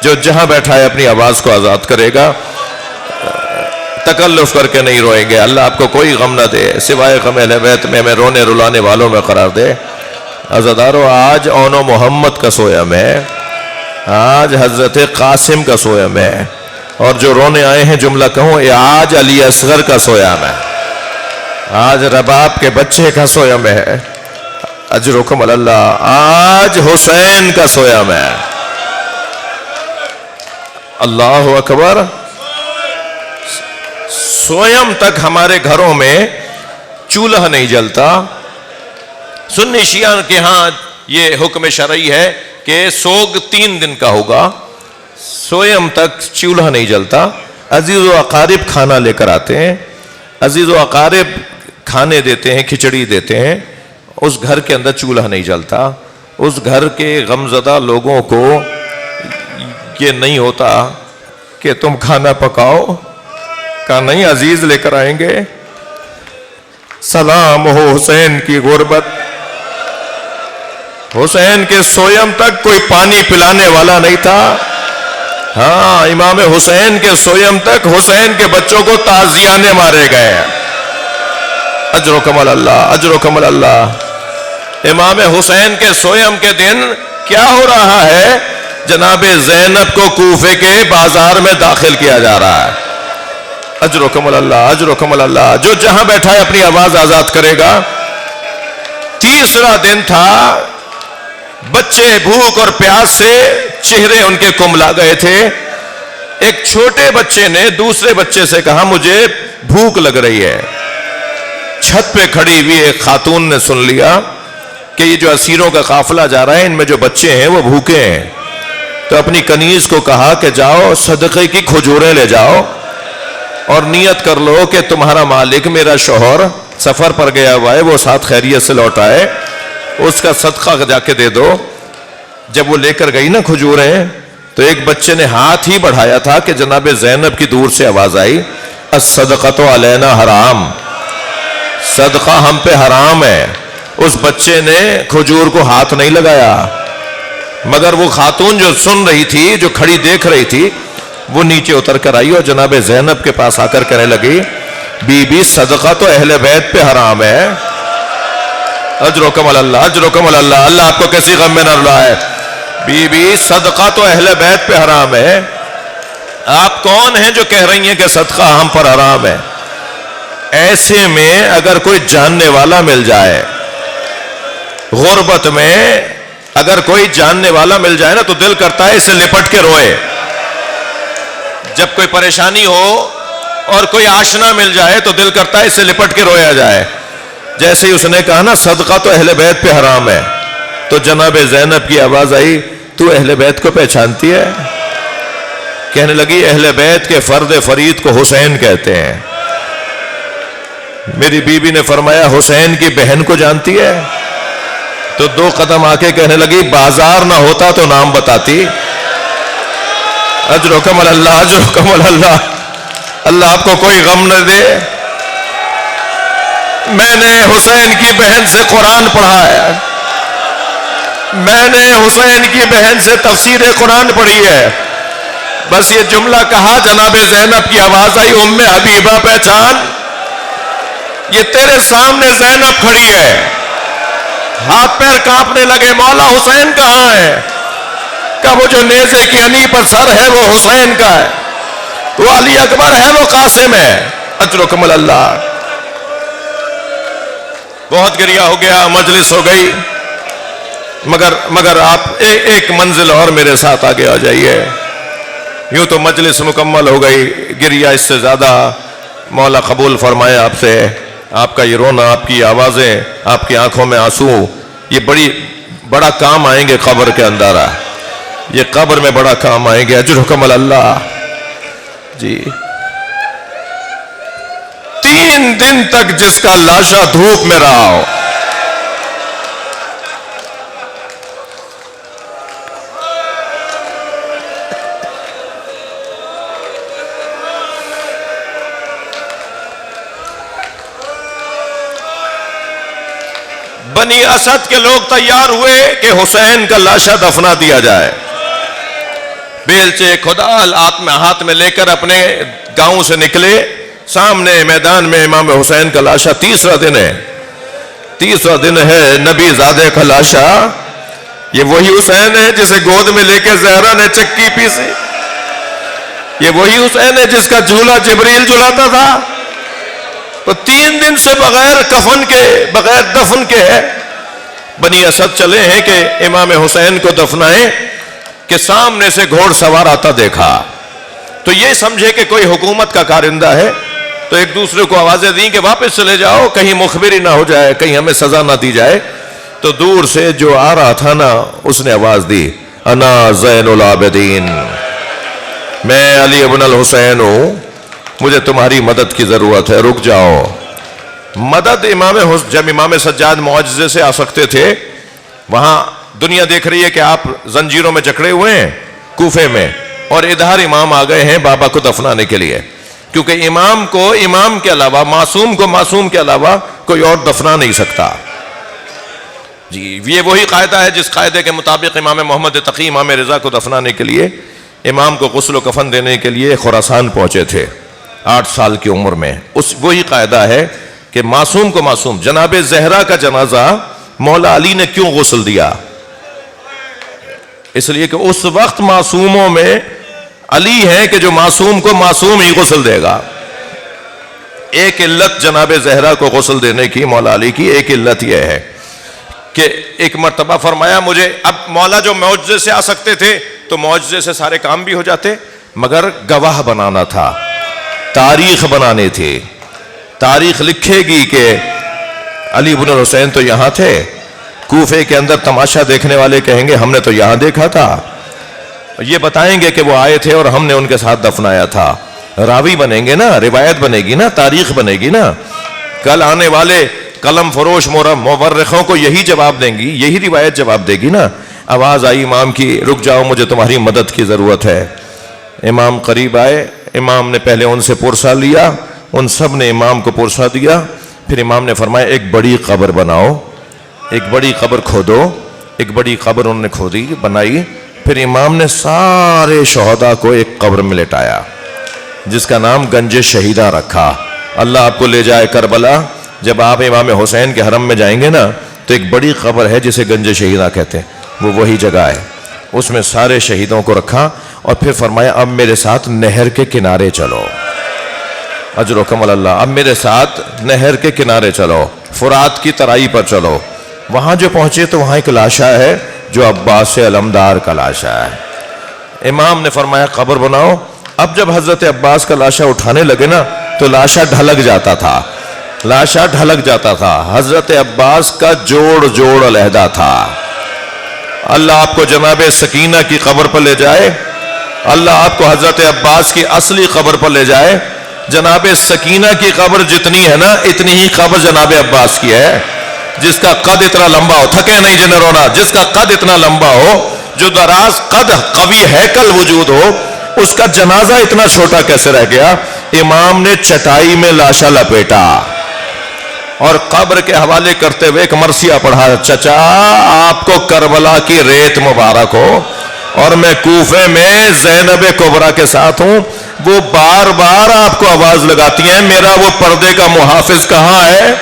جو جہاں بیٹھا ہے اپنی آواز کو آزاد کرے گا، تکلف کر کے نہیں روئیں گے۔ اللہ آپ کو کوئی غم نہ دے سوائے غم اہل بیت میں رونے رلانے والوں میں قرار دے۔ عزادارو، آج اون و محمد کا سویم ہے، آج حضرت قاسم کا سویم ہے، اور جو رونے آئے ہیں جملہ کہوں، آج علی اصغر کا سویم ہے۔ آج رباب کے بچے کا سویم ہے. اجرکم اللہ. آج حسین کا سویم ہے. اللہ اکبر. سویم تک ہمارے گھروں میں چولہا نہیں جلتا. سنی شیعہ کے ہاں یہ حکم شرعی ہے کہ سوگ 3 دن کا ہوگا. سویم تک چولہا نہیں جلتا. عزیز و اقارب کھانا لے کر آتے ہیں, عزیز و اقارب کھانے دیتے ہیں, کھچڑی دیتے ہیں. اس گھر کے اندر چولہا نہیں جلتا. اس گھر کے غمزدہ لوگوں کو یہ نہیں ہوتا کہ تم کھانا پکاؤ. کہا نہیں, عزیز لے کر آئیں گے. سلام ہو حسین کی غربت. حسین کے سویم تک کوئی پانی پلانے والا نہیں تھا. ہاں, امام حسین کے سویم تک حسین کے بچوں کو تازیانے مارے گئے. اجرکم اللہ, اجرکم اللہ. امام حسین کے سویم کے دن کیا ہو رہا ہے؟ جناب زینب کو کوفے کے بازار میں داخل کیا جا رہا ہے. اجرکم اللہ, اجرکم اللہ. جو جہاں بیٹھا ہے اپنی آواز آزاد کرے گا. تیسرا دن تھا. بچے بھوک اور پیاس سے چہرے ان کے کملا گئے تھے. ایک چھوٹے بچے نے دوسرے بچے سے کہا مجھے بھوک لگ رہی ہے. چھت پہ کھڑی ہوئی ایک خاتون نے سن لیا کہ یہ جو اسیروں کا قافلہ جا رہا ہے, ان میں جو بچے ہیں وہ بھوکے ہیں. تو اپنی کنیز کو کہا کہ جاؤ صدقے کی کھجوریں لے جاؤ اور نیت کر لو کہ تمہارا مالک میرا شوہر سفر پر گیا ہوا ہے, وہ ساتھ خیریت سے لوٹ آئے, اس کا صدقہ جا کے دے دو. جب وہ لے کر گئی نا کھجوریں, تو ایک بچے نے ہاتھ ہی بڑھایا تھا کہ جناب زینب کی دور سے آواز آئی, الصدقۃ علینا حرام, صدقہ ہم پہ حرام ہے. اس بچے نے کھجور کو ہاتھ نہیں لگایا, مگر وہ خاتون جو سن رہی تھی, جو کھڑی دیکھ رہی تھی, وہ نیچے اتر کر آئی اور جناب زینب کے پاس آ کر کہنے لگی, بی بی صدقہ تو اہل بیت پہ حرام ہے. اجرکم اللہ, اجرکم اللہ. اللہ آپ کو کسی غم میں نہ رلائے. بی بی صدقہ تو اہل بیت پہ حرام ہے. آپ کون ہیں جو کہہ رہی ہیں کہ صدقہ ہم پر حرام ہے؟ ایسے میں اگر کوئی جاننے والا مل جائے, غربت میں اگر کوئی جاننے والا مل جائے نا, تو دل کرتا ہے اسے لپٹ کے روئے. جب کوئی پریشانی ہو اور کوئی آشنا مل جائے تو دل کرتا ہے اسے لپٹ کے رویا جائے. جیسے ہی اس نے کہا نا صدقہ تو اہل بیت پہ حرام ہے, تو جناب زینب کی آواز آئی, تو اہل بیت کو پہچانتی ہے؟ کہنے لگی اہل بیت کے فرد فرید کو حسین کہتے ہیں. میری بیوی نے فرمایا حسین کی بہن کو جانتی ہے؟ تو 2 قدم آ کے کہنے لگی بازار نہ ہوتا تو نام بتاتی. اجرکم اللہ, اجرکم اللہ. اللہ آپ کو کوئی غم نہ دے. میں نے حسین کی بہن سے قرآن پڑھا ہے, میں نے حسین کی بہن سے تفسیر قرآن پڑھی ہے. بس یہ جملہ کہا, جناب زینب کی آواز آئی, ام حبیبہ پہچان, یہ تیرے سامنے زینب کھڑی ہے. ہاتھ پیر کانپنے لگے, مولا حسین کہاں ہے؟ کہ وہ جو نیزے کی انی پر سر ہے وہ حسین کا ہے, وہ علی اکبر ہے, وہ قاسم ہے. اجرکم اللہ. بہت گریہ ہو گیا, مجلس ہو گئی, مگر آپ ایک منزل اور میرے ساتھ آگے آ جائیے. یوں تو مجلس مکمل ہو گئی, گریہ اس سے زیادہ مولا قبول فرمائے آپ سے. آپ کا یہ رونا, آپ کی آوازیں, آپ کی آنکھوں میں آنسو, یہ بڑا کام آئیں گے قبر کے اندر. یہ قبر میں بڑا کام آئیں گے. اجرکم اللہ. جی 3 دن تک جس کا لاشا دھوپ میں رہا ہو, بنی اسد کے لوگ تیار ہوئے کہ حسین کا لاشا دفنا دیا جائے. بیلچے کھدال ہاتھ میں لے کر اپنے گاؤں سے نکلے. سامنے میدان میں امام حسین کا لاشا. تیسرا دن ہے نبی زادے کا لاشا. یہ وہی حسین ہے جسے گود میں لے کے زہرا نے چکی پیسی. یہ وہی حسین ہے جس کا جھولا جبریل جھلاتا تھا. تو 3 دن سے بغیر کفن کے بغیر دفن کے بنی اسد چلے ہیں کہ امام حسین کو دفنائیں کہ سامنے سے گھوڑ سوار آتا دیکھا تو یہ سمجھے کہ کوئی حکومت کا کارندہ ہے، تو ایک دوسرے کو آوازیں دیں کہ واپس چلے جاؤ، کہیں مخبری نہ ہو جائے، کہیں ہمیں سزا نہ دی جائے۔ تو دور سے جو آ رہا تھا نا، اس نے آواز دی، انا زین العابدین، میں علی ابن الحسین ہوں، مجھے تمہاری مدد کی ضرورت ہے، رک جاؤ۔ مدد جب امام سجاد معجزے سے آ سکتے تھے، وہاں دنیا دیکھ رہی ہے کہ آپ زنجیروں میں جکڑے ہوئے ہیں کوفے میں، اور ادھر امام آ گئے ہیں بابا کو دفنانے کے لیے، کیونکہ امام کو امام کے علاوہ، معصوم کو معصوم کے علاوہ کوئی اور دفنا نہیں سکتا۔ جی یہ وہی قاعدہ ہے جس قاعدے کے مطابق امام محمد تقی امام رضا کو دفنانے کے لیے، امام کو غسل و کفن دینے کے لیے خراسان پہنچے تھے 8 سال کی عمر میں۔ وہی قاعدہ ہے کہ معصوم کو معصوم۔ جناب زہرا کا جنازہ مولا علی نے کیوں غسل دیا؟ اس لیے کہ اس وقت معصوموں میں علی ہے کہ جو معصوم کو معصوم ہی غسل دے گا۔ ایک علت جناب زہرا کو غسل دینے کی مولا علی کی ایک علت یہ ہے کہ ایک مرتبہ فرمایا، مجھے اب مولا جو معجزے سے آ سکتے تھے تو معجزے سے سارے کام بھی ہو جاتے، مگر گواہ بنانا تھا، تاریخ بنانی تھی۔ تاریخ لکھے گی کہ علی بن الحسین تو یہاں تھے، کوفے کے اندر تماشا دیکھنے والے کہیں گے ہم نے تو یہاں دیکھا تھا، یہ بتائیں گے کہ وہ آئے تھے اور ہم نے ان کے ساتھ دفنایا تھا۔ راوی بنیں گے نا، روایت بنے گی نا، تاریخ بنے گی نا۔ کل آنے والے قلم فروش مورخوں کو یہی جواب دیں گی، یہی روایت جواب دے گی نا۔ آواز آئی امام کی، رک جاؤ مجھے تمہاری مدد کی ضرورت ہے۔ امام قریب آئے، امام نے پہلے ان سے پرسہ لیا، ان سب نے امام کو پرسہ دیا، پھر امام نے فرمایا ایک بڑی قبر بناؤ، ایک بڑی قبر کھودو۔ ایک بڑی قبر انہوں نے کھودی، بنائی، پھر امام نے سارے شہداء کو ایک قبر میں لٹایا جس کا نام گنج شہیدہ رکھا۔ اللہ آپ کو لے جائے کربلا، جب آپ امام حسین کے حرم میں جائیں گے نا تو ایک بڑی قبر ہے جسے گنج شہیدہ کہتے ہیں، وہ وہی جگہ ہے، اس میں سارے شہیدوں کو رکھا، اور پھر فرمایا اب میرے ساتھ نہر کے کنارے چلو، اجرکم اللہ، اب میرے ساتھ نہر کے کنارے چلو، فرات کی ترائی پر چلو۔ وہاں جو پہنچے تو وہاں ایک لاشا ہے جو عباس علمدار کا لاشا ہے۔ امام نے فرمایا قبر بناؤ۔ اب جب حضرت عباس کا لاشا اٹھانے لگے نا تو لاشا ڈھلک جاتا تھا، لاشا ڈھلک جاتا تھا۔ حضرت عباس کا جوڑ علیحدہ تھا۔ اللہ آپ کو جناب سکینہ کی قبر پر لے جائے، اللہ آپ کو حضرت عباس کی اصلی قبر پر لے جائے۔ جناب سکینہ کی قبر جتنی ہے نا اتنی ہی قبر جناب عباس کی ہے، جس کا قد اتنا لمبا ہو، تھکے نہیں جنہیں رونا، جس کا قد اتنا لمبا ہو، جو دراز قد قوی ہیکل وجود ہو، اس کا جنازہ اتنا چھوٹا کیسے رہ گیا؟ امام نے چٹائی میں لاشا لپیٹا اور قبر کے حوالے کرتے ہوئے ایک مرثیہ پڑھا، چچا آپ کو کربلا کی ریت مبارک ہو، اور میں کوفے میں زینب کبریٰ کے ساتھ ہوں، وہ بار بار آپ کو آواز لگاتی ہیں میرا وہ پردے کا محافظ کہاں ہے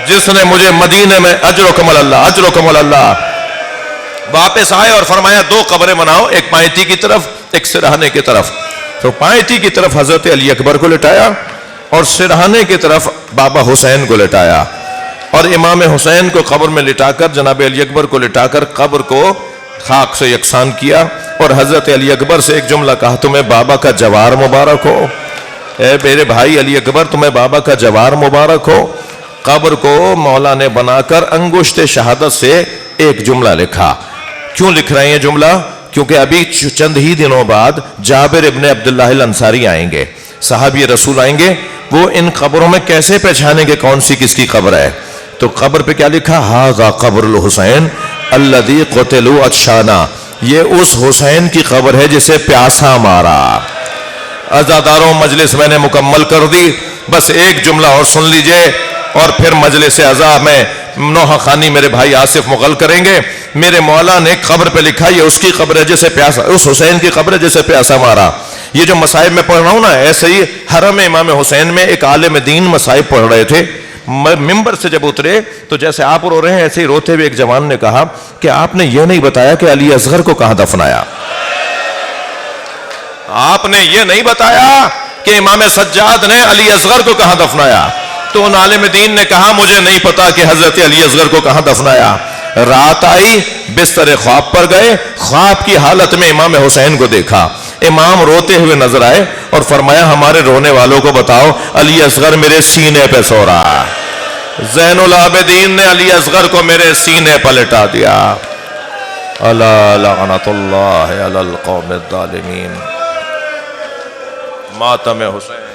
جس نے مجھے مدینے میں اجرکم اللہ، اجرکم اللہ۔ واپس آئے اور فرمایا 2 قبریں بناؤ، ایک پائنتی کی طرف ایک سرہانے کی طرف۔ تو پائنتی کی طرف حضرت علی اکبر کو لٹایا اور سرہانے کی طرف بابا حسین کو لٹایا، اور امام حسین کو قبر میں لٹا کر جناب علی اکبر کو لٹا کر قبر کو خاک سے یکساں کیا، اور حضرت علی اکبر سے ایک جملہ کہا تمہیں بابا کا جوار مبارک ہو، اے میرے بھائی علی اکبر تمہیں بابا کا جوار مبارک ہو۔ قبر کو مولا نے بنا کر انگشت شہادت سے ایک جملہ لکھا۔ کیوں لکھ رہے ہیں یہ جملہ؟ کیونکہ ابھی چند ہی دنوں بعد جابر ابن عبداللہ الانصاری آئیں گے، صحابی رسول آئیں گے، وہ ان قبروں میں کیسے پہچانیں گے کون سی کس کی قبر ہے؟ تو قبر پہ کیا لکھا؟ ھذا قبر الحسین الذی قتلوا عطشانا، یہ اس حسین کی قبر ہے جسے پیاسا مارا۔ عزاداروں مجلس میں نے مکمل کر دی، بس ایک جملہ اور سن لیجئے اور پھر مجلس عزا میں نوحہ خانی میرے بھائی آصف مغل کریں گے۔ میرے مولا نے قبر پہ لکھا یہ اس کی قبر ہے جسے پیاسا، اس حسین کی قبر ہے جسے پیاسا مارا۔ یہ جو مصائب میں پڑھ رہا ہوں نا، ایسے ہی حرم امام حسین میں ایک عالم دین مصائب پڑھ رہے تھے، ممبر سے جب اترے تو جیسے آپ رو رہے ہیں ایسے ہی روتے ہوئے ایک جوان نے کہا کہ آپ نے یہ نہیں بتایا کہ علی اصغر کو کہاں دفنایا، آپ نے یہ نہیں بتایا کہ امام سجاد نے علی اصغر کو کہاں دفنایا؟ تو ان عالم دین نے کہا مجھے نہیں پتا کہ حضرت علی اصغر کو کہاں دفنایا. رات آئی، بستر خواب پر گئے، خواب کی حالت میں امام حسین کو دیکھا. امام روتے ہوئے نظر آئے اور فرمایا ہمارے رونے والوں کو بتاؤ علی اصغر میرے سینے پہ سو رہا. زین العابدین نے علی اصغر کو میرے سینے پر لٹا دیا. الا لعنت اللہ علی القوم الظالمین. ماتم حسین.